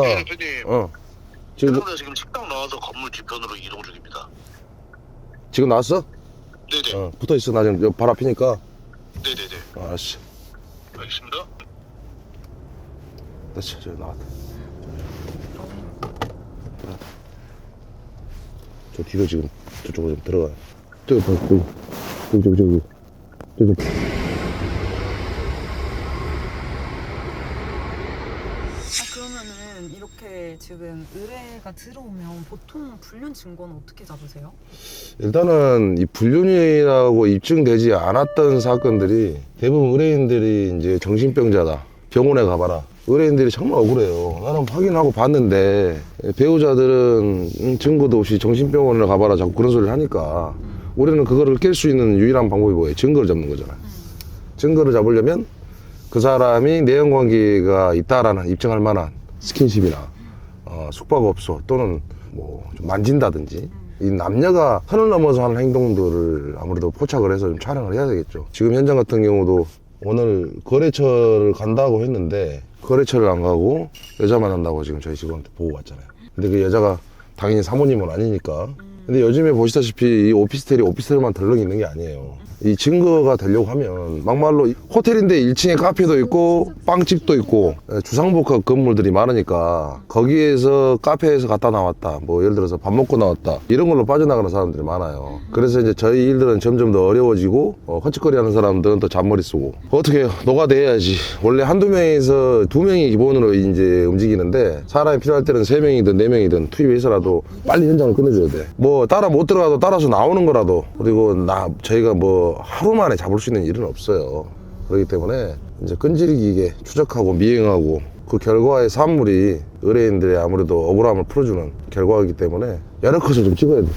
Speaker 8: 네, 대표님.
Speaker 7: 지금
Speaker 8: 지금 식당 나와서 건물 뒤편으로 이동 중입니다.
Speaker 7: 지금 나왔어?
Speaker 8: 네네.
Speaker 7: 붙어 있어. 나 지금 발 앞이니까.
Speaker 8: 네네네.
Speaker 7: 알았어.
Speaker 8: 알겠습니다.
Speaker 7: 됐어. 저기 나왔다. 저 뒤로 지금 저쪽으로 좀 들어가요. 저기.
Speaker 2: 그러면은 이렇게 지금 의뢰가 들어오면 보통 불륜 증거는 어떻게 잡으세요?
Speaker 7: 일단은 이 불륜이라고 입증되지 않았던 사건들이 대부분 의뢰인들이 이제 정신병자다. 병원에 가봐라. 의뢰인들이 정말 억울해요. 나는 확인하고 봤는데 배우자들은 증거도 없이 정신병원을 가봐라 자꾸 그런 소리를 하니까 우리는 그거를 깰 수 있는 유일한 방법이 뭐예요? 증거를 잡는 거잖아요. 증거를 잡으려면 그 사람이 내연관계가 있다라는 입증할 만한 스킨십이나 숙박업소 또는 뭐 좀 만진다든지 이 남녀가 선을 넘어서 하는 행동들을 아무래도 포착을 해서 좀 촬영을 해야 되겠죠. 지금 현장 같은 경우도 오늘 거래처를 간다고 했는데 거래처를 안 가고 여자 만난다고 지금 저희 직원한테 보고 왔잖아요. 근데 그 여자가 당연히 사모님은 아니니까. 근데 요즘에 보시다시피 이 오피스텔만 덜렁 있는 게 아니에요. 이 증거가 되려고 하면 막말로 호텔인데 1층에 카페도 있고 빵집도 있고 주상복합 건물들이 많으니까 거기에서 카페에서 갔다 나왔다 뭐 예를 들어서 밥 먹고 나왔다 이런 걸로 빠져나가는 사람들이 많아요. 그래서 이제 저희 일들은 점점 더 어려워지고 헛짓거리 하는 사람들은 또 잔머리 쓰고 어떻게 녹아내야지. 원래 한두 명에서 두 명이 기본으로 이제 움직이는데 사람이 필요할 때는 3명이든 4명이든 투입해서라도 빨리 현장을 끝내줘야 돼. 뭐 따라 못 들어가도 따라서 나오는 거라도. 그리고 저희가 뭐 하루 만에 잡을 수 있는 일은 없어요. 그렇기 때문에 이제 끈질기게 추적하고 미행하고 그 결과의 산물이 의뢰인들의 아무래도 억울함을 풀어주는 결과이기 때문에 여러 컷을 좀 찍어야 돼.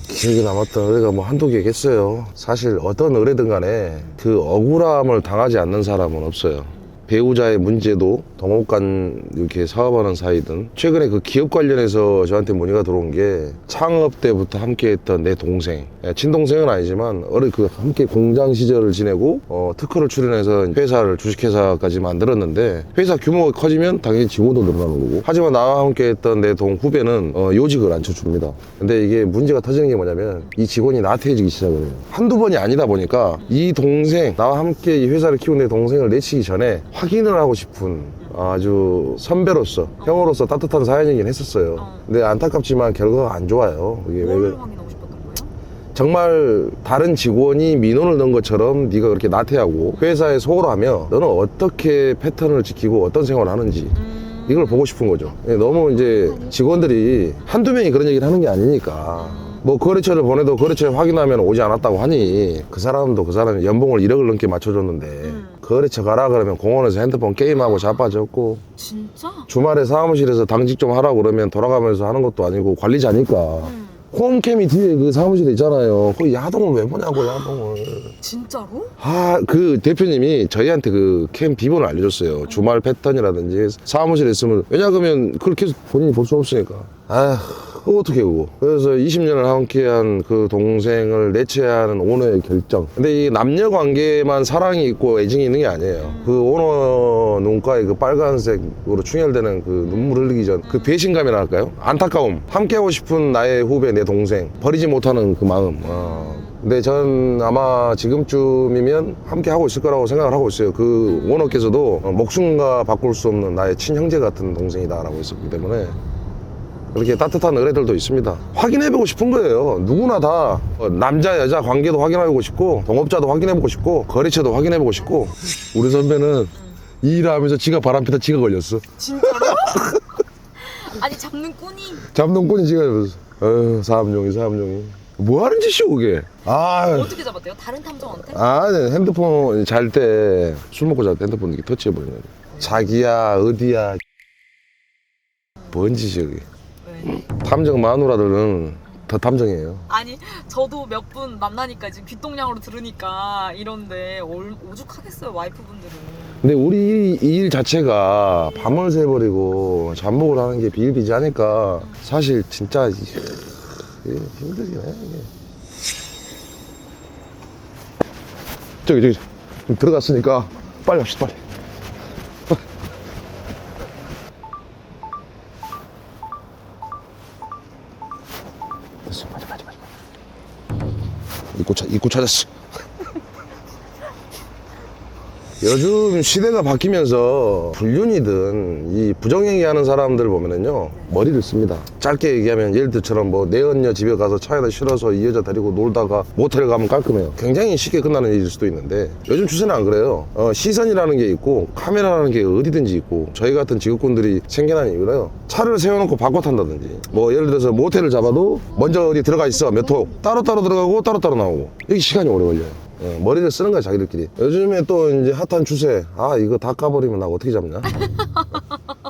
Speaker 7: 기억에 남았던 의뢰가 뭐 한두 개겠어요. 사실 어떤 의뢰든 간에 그 억울함을 당하지 않는 사람은 없어요. 배우자의 문제도 동업간 이렇게 사업하는 사이든 최근에 그 기업 관련해서 저한테 문의가 들어온 게 창업 때부터 함께했던 내 동생, 친동생은 아니지만 함께 공장 시절을 지내고 특허를 출연해서 회사를 주식회사까지 만들었는데 회사 규모가 커지면 당연히 직원도 늘어나는 거고 하지만 나와 함께했던 내 후배는 요직을 안 쳐줍니다. 근데 이게 문제가 터지는 게 뭐냐면 이 직원이 나태해지기 시작을 해요. 한두 번이 아니다 보니까 이 동생, 나와 함께 이 회사를 키운 내 동생을 내치기 전에 확인을 하고 싶은 아주 선배로서 형으로서 따뜻한 사연이긴 했었어요. 근데 안타깝지만 결과가 안 좋아요. 이게
Speaker 2: 뭘 확인하고 싶었던 거예요?
Speaker 7: 정말 다른 직원이 민원을 넣은 것처럼 네가 그렇게 나태하고 회사에 소홀하며 너는 어떻게 패턴을 지키고 어떤 생활을 하는지 이걸 보고 싶은 거죠. 너무 이제 직원들이 한두 명이 그런 얘기를 하는 게 아니니까 뭐 거래처를 보내도 거래처에 확인하면 오지 않았다고 하니 그 사람도 연봉을 1억을 넘게 맞춰줬는데 거래처 가라 그러면 공원에서 핸드폰 게임하고 자빠졌고
Speaker 2: 진짜?
Speaker 7: 주말에 사무실에서 당직 좀 하라고 그러면 돌아가면서 하는 것도 아니고 관리자니까 홈캠이 뒤에 그 사무실에 있잖아요. 거기 야동을 왜 보냐고 야동을.
Speaker 2: 진짜로?
Speaker 7: 그 대표님이 저희한테 그 캠 비번을 알려줬어요. 주말 패턴이라든지 사무실에 있으면 왜냐하면 그걸 계속 본인이 볼 수 없으니까. 그거 어떻게 그거. 그래서 20년을 함께한 그 동생을 내치하는 오너의 결정. 근데 이 남녀 관계만 사랑이 있고 애정이 있는 게 아니에요. 그 오너 눈가에 그 빨간색으로 충혈되는 그 눈물 흘리기 전 그 배신감이라 할까요? 안타까움. 함께하고 싶은 나의 후배, 내 동생. 버리지 못하는 그 마음. 근데 전 아마 지금쯤이면 함께 하고 있을 거라고 생각을 하고 있어요. 그 오너께서도 목숨과 바꿀 수 없는 나의 친형제 같은 동생이다라고 했었기 때문에 그렇게 따뜻한 의뢰들도 있습니다. 확인해보고 싶은 거예요. 누구나 다 남자 여자 관계도 확인해보고 싶고 동업자도 확인해보고 싶고 거래처도 확인해보고 싶고 우리 선배는 이 일을 하면서 지가 바람피다 지가 걸렸어.
Speaker 5: 진짜로? 아니 잡는 꾼이
Speaker 7: 잡는 꾼이 지가 걸렸어. 사암용이 뭐 하는 짓이오 그게.
Speaker 5: 어떻게 잡았대요? 다른 탐정한테?
Speaker 7: 네, 핸드폰 잘 때 술 먹고 잘 때 핸드폰 이렇게 터치해버리는 거야. 자기야 어디야 뭔 짓이야 그게.
Speaker 5: 왜?
Speaker 7: 탐정 마누라들은 더 탐정이에요.
Speaker 5: 아니 저도 몇 분 만나니까 지금 귓동량으로 들으니까 이런데 오죽하겠어요 와이프분들은.
Speaker 7: 근데 우리 이 일 자체가 밤을 새버리고 잠복을 하는 게 비일비재하니까 사실 진짜 이게 힘들긴 해 이게. 저기 좀 들어갔으니까 빨리 합시다 빨리. 됐어 맞아 입구 찾았어. 요즘 시대가 바뀌면서 불륜이든 이 부정행위 하는 사람들 보면은요 머리를 씁니다. 짧게 얘기하면 예를 들처럼 뭐 내 언녀 집에 가서 차에다 실어서 이 여자 데리고 놀다가 모텔 가면 깔끔해요. 굉장히 쉽게 끝나는 일일 수도 있는데 요즘 추세는 안 그래요. 시선이라는 게 있고 카메라라는 게 어디든지 있고 저희 같은 직업군들이 생겨난 이유가요. 차를 세워놓고 바꿔 탄다든지 뭐 예를 들어서 모텔을 잡아도 먼저 어디 들어가 있어 몇 호 따로따로 들어가고 따로따로 나오고 여기 시간이 오래 걸려요. 머리를 쓰는 거야 자기들끼리. 요즘에 또 이제 핫한 추세. 이거 다 까버리면 나 어떻게 잡냐.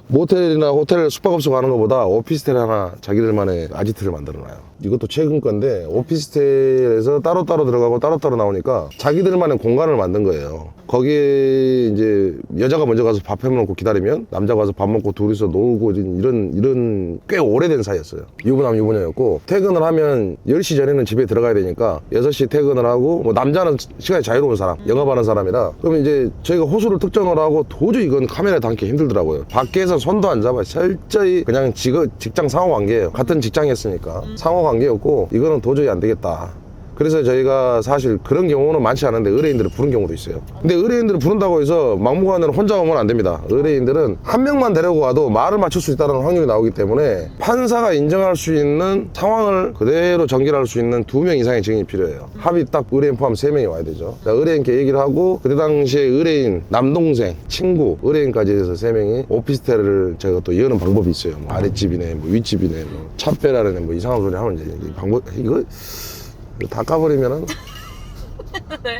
Speaker 7: 모텔이나 호텔 숙박업소 가는 것보다 오피스텔 하나 자기들만의 아지트를 만들어놔요. 이것도 최근 건데 오피스텔에서 따로따로 들어가고 따로따로 나오니까 자기들만의 공간을 만든 거예요. 거기에 이제 여자가 먼저 가서 밥 해먹고 기다리면 남자가 가서 밥 먹고 둘이서 놀고 이런 꽤 오래된 사이였어요. 유부남 유부녀였고 퇴근을 하면 10시 전에는 집에 들어가야 되니까 6시 퇴근을 하고 뭐 남자는 시간이 자유로운 사람 영업하는 사람이라 그러면 이제 저희가 호수를 특정을 하고 도저히 이건 카메라에 담기 힘들더라고요. 밖에서 손도 안 잡아 철저히 그냥 직장 상호관계예요. 같은 직장이었으니까 상호관계였고 이거는 도저히 안 되겠다. 그래서 저희가 사실 그런 경우는 많지 않은데 의뢰인들을 부른 경우도 있어요. 근데 의뢰인들을 부른다고 해서 막무가내로 혼자 오면 안 됩니다. 의뢰인들은 한 명만 데리고 와도 말을 맞출 수 있다는 확률이 나오기 때문에 판사가 인정할 수 있는 상황을 그대로 전개할 수 있는 2명 이상의 증인이 필요해요. 합의 딱 의뢰인 포함 3명이 와야 되죠. 의뢰인께 얘기를 하고 그때 당시에 의뢰인 남동생, 친구, 의뢰인까지 해서 3명이 오피스텔을 저희가 또 여는 방법이 있어요. 뭐 아랫집이네, 뭐 윗집이네, 뭐 차빼라네, 뭐 이상한 소리 하면 이제 방법 이거 다 까버리면은
Speaker 5: 네.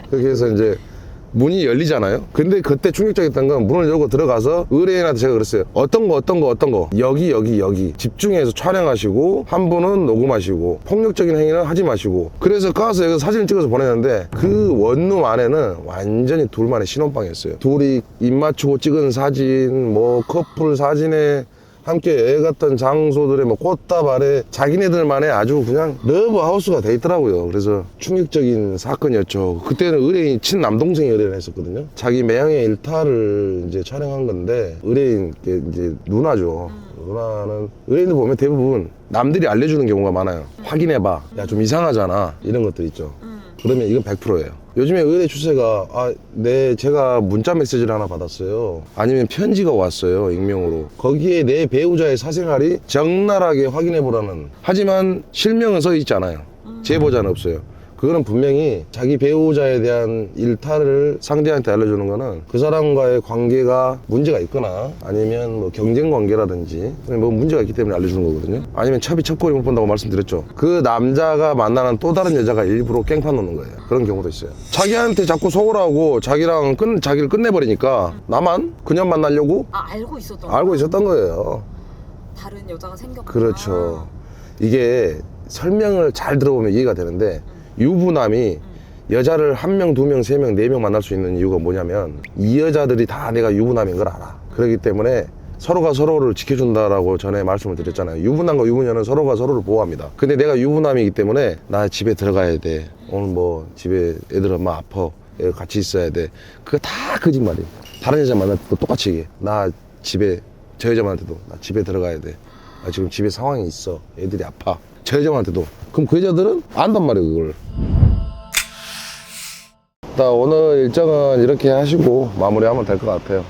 Speaker 7: 그렇게 해서 이제 문이 열리잖아요. 근데 그때 충격적이었던 건 문을 열고 들어가서 의뢰인한테 제가 그랬어요. 어떤 거 여기 집중해서 촬영하시고 한 분은 녹음하시고 폭력적인 행위는 하지 마시고 그래서 가서 여기서 사진을 찍어서 보냈는데 그 원룸 안에는 완전히 둘만의 신혼방이었어요. 둘이 입 맞추고 찍은 사진 뭐 커플 사진에 함께 여행 갔던 장소들의 뭐 꽃다발 아래 자기네들만의 아주 그냥 러브하우스가 돼 있더라고요. 그래서 충격적인 사건이었죠. 그때는 의뢰인 친남동생이 의뢰를 했었거든요. 자기 매형의 일탈을 이제 촬영한 건데 의뢰인 이제 누나죠. 누나는 의뢰인들 보면 대부분 남들이 알려주는 경우가 많아요. 확인해봐. 야 좀 이상하잖아. 이런 것들 있죠. 그러면 이건 100%예요. 요즘에 의뢰 추세가 제가 문자 메시지를 하나 받았어요. 아니면 편지가 왔어요. 익명으로. 거기에 내 배우자의 사생활이 적나라하게 확인해보라는. 하지만 실명은 써 있지 않아요. 제보자는 없어요. 그거는 분명히 자기 배우자에 대한 일탈을 상대한테 알려주는 거는 그 사람과의 관계가 문제가 있거나 아니면 뭐 경쟁 관계라든지 뭐 문제가 있기 때문에 알려주는 거거든요. 아니면 첩이 못 본다고 말씀드렸죠. 그 남자가 만나는 또 다른 여자가 일부러 깽판 놓는 거예요. 그런 경우도 있어요. 자기한테 자꾸 속으라고 자기를 끝내버리니까 나만 그냥 만나려고
Speaker 5: 알고 있었던
Speaker 7: 알고 있었던 거예요.
Speaker 5: 다른 여자가 생겼구나.
Speaker 7: 그렇죠. 이게 설명을 잘 들어보면 이해가 되는데 유부남이 여자를 1명, 2명, 3명, 4명 만날 수 있는 이유가 뭐냐면 이 여자들이 다 내가 유부남인 걸 알아. 그렇기 때문에 서로가 서로를 지켜준다라고 전에 말씀을 드렸잖아요. 유부남과 유부녀는 서로가 서로를 보호합니다. 근데 내가 유부남이기 때문에 나 집에 들어가야 돼. 오늘 뭐 집에 애들 엄마 아파. 애들 같이 있어야 돼. 그거 다 거짓말이에요. 다른 여자 만날 때도 똑같이 얘기해. 나 집에, 저 여자한테도 나 집에 들어가야 돼. 나 지금 집에 상황이 있어. 애들이 아파. 저 여자한테도. 그럼 그 여자들은 안단 말이에요, 그걸. 일단 오늘 일정은 이렇게 하시고 마무리하면 될 것 같아요.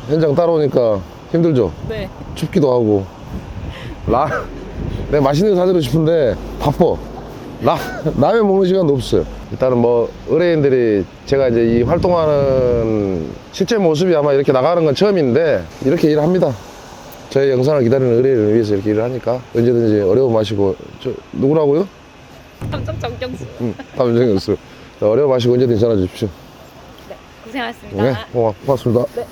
Speaker 7: 현장 따라오니까 힘들죠?
Speaker 5: 네.
Speaker 7: 춥기도 하고. 내가 맛있는 거 사드리고 싶은데 바빠. 라면 먹는 시간도 없어요. 일단은 뭐 의뢰인들이 제가 이제 이 활동하는 실제 모습이 아마 이렇게 나가는 건 처음인데 이렇게 일합니다. 저희 영상을 기다리는 의뢰인을 위해서 이렇게 일을 하니까 언제든지 어려움 마시고. 저 누구라고요?
Speaker 5: 탐정 정경수.
Speaker 7: 탐정경수. 어려움 마시고 언제든지 전화 주십시오.
Speaker 5: 고생하셨습니다.
Speaker 7: 네, 고맙습니다.
Speaker 5: 네.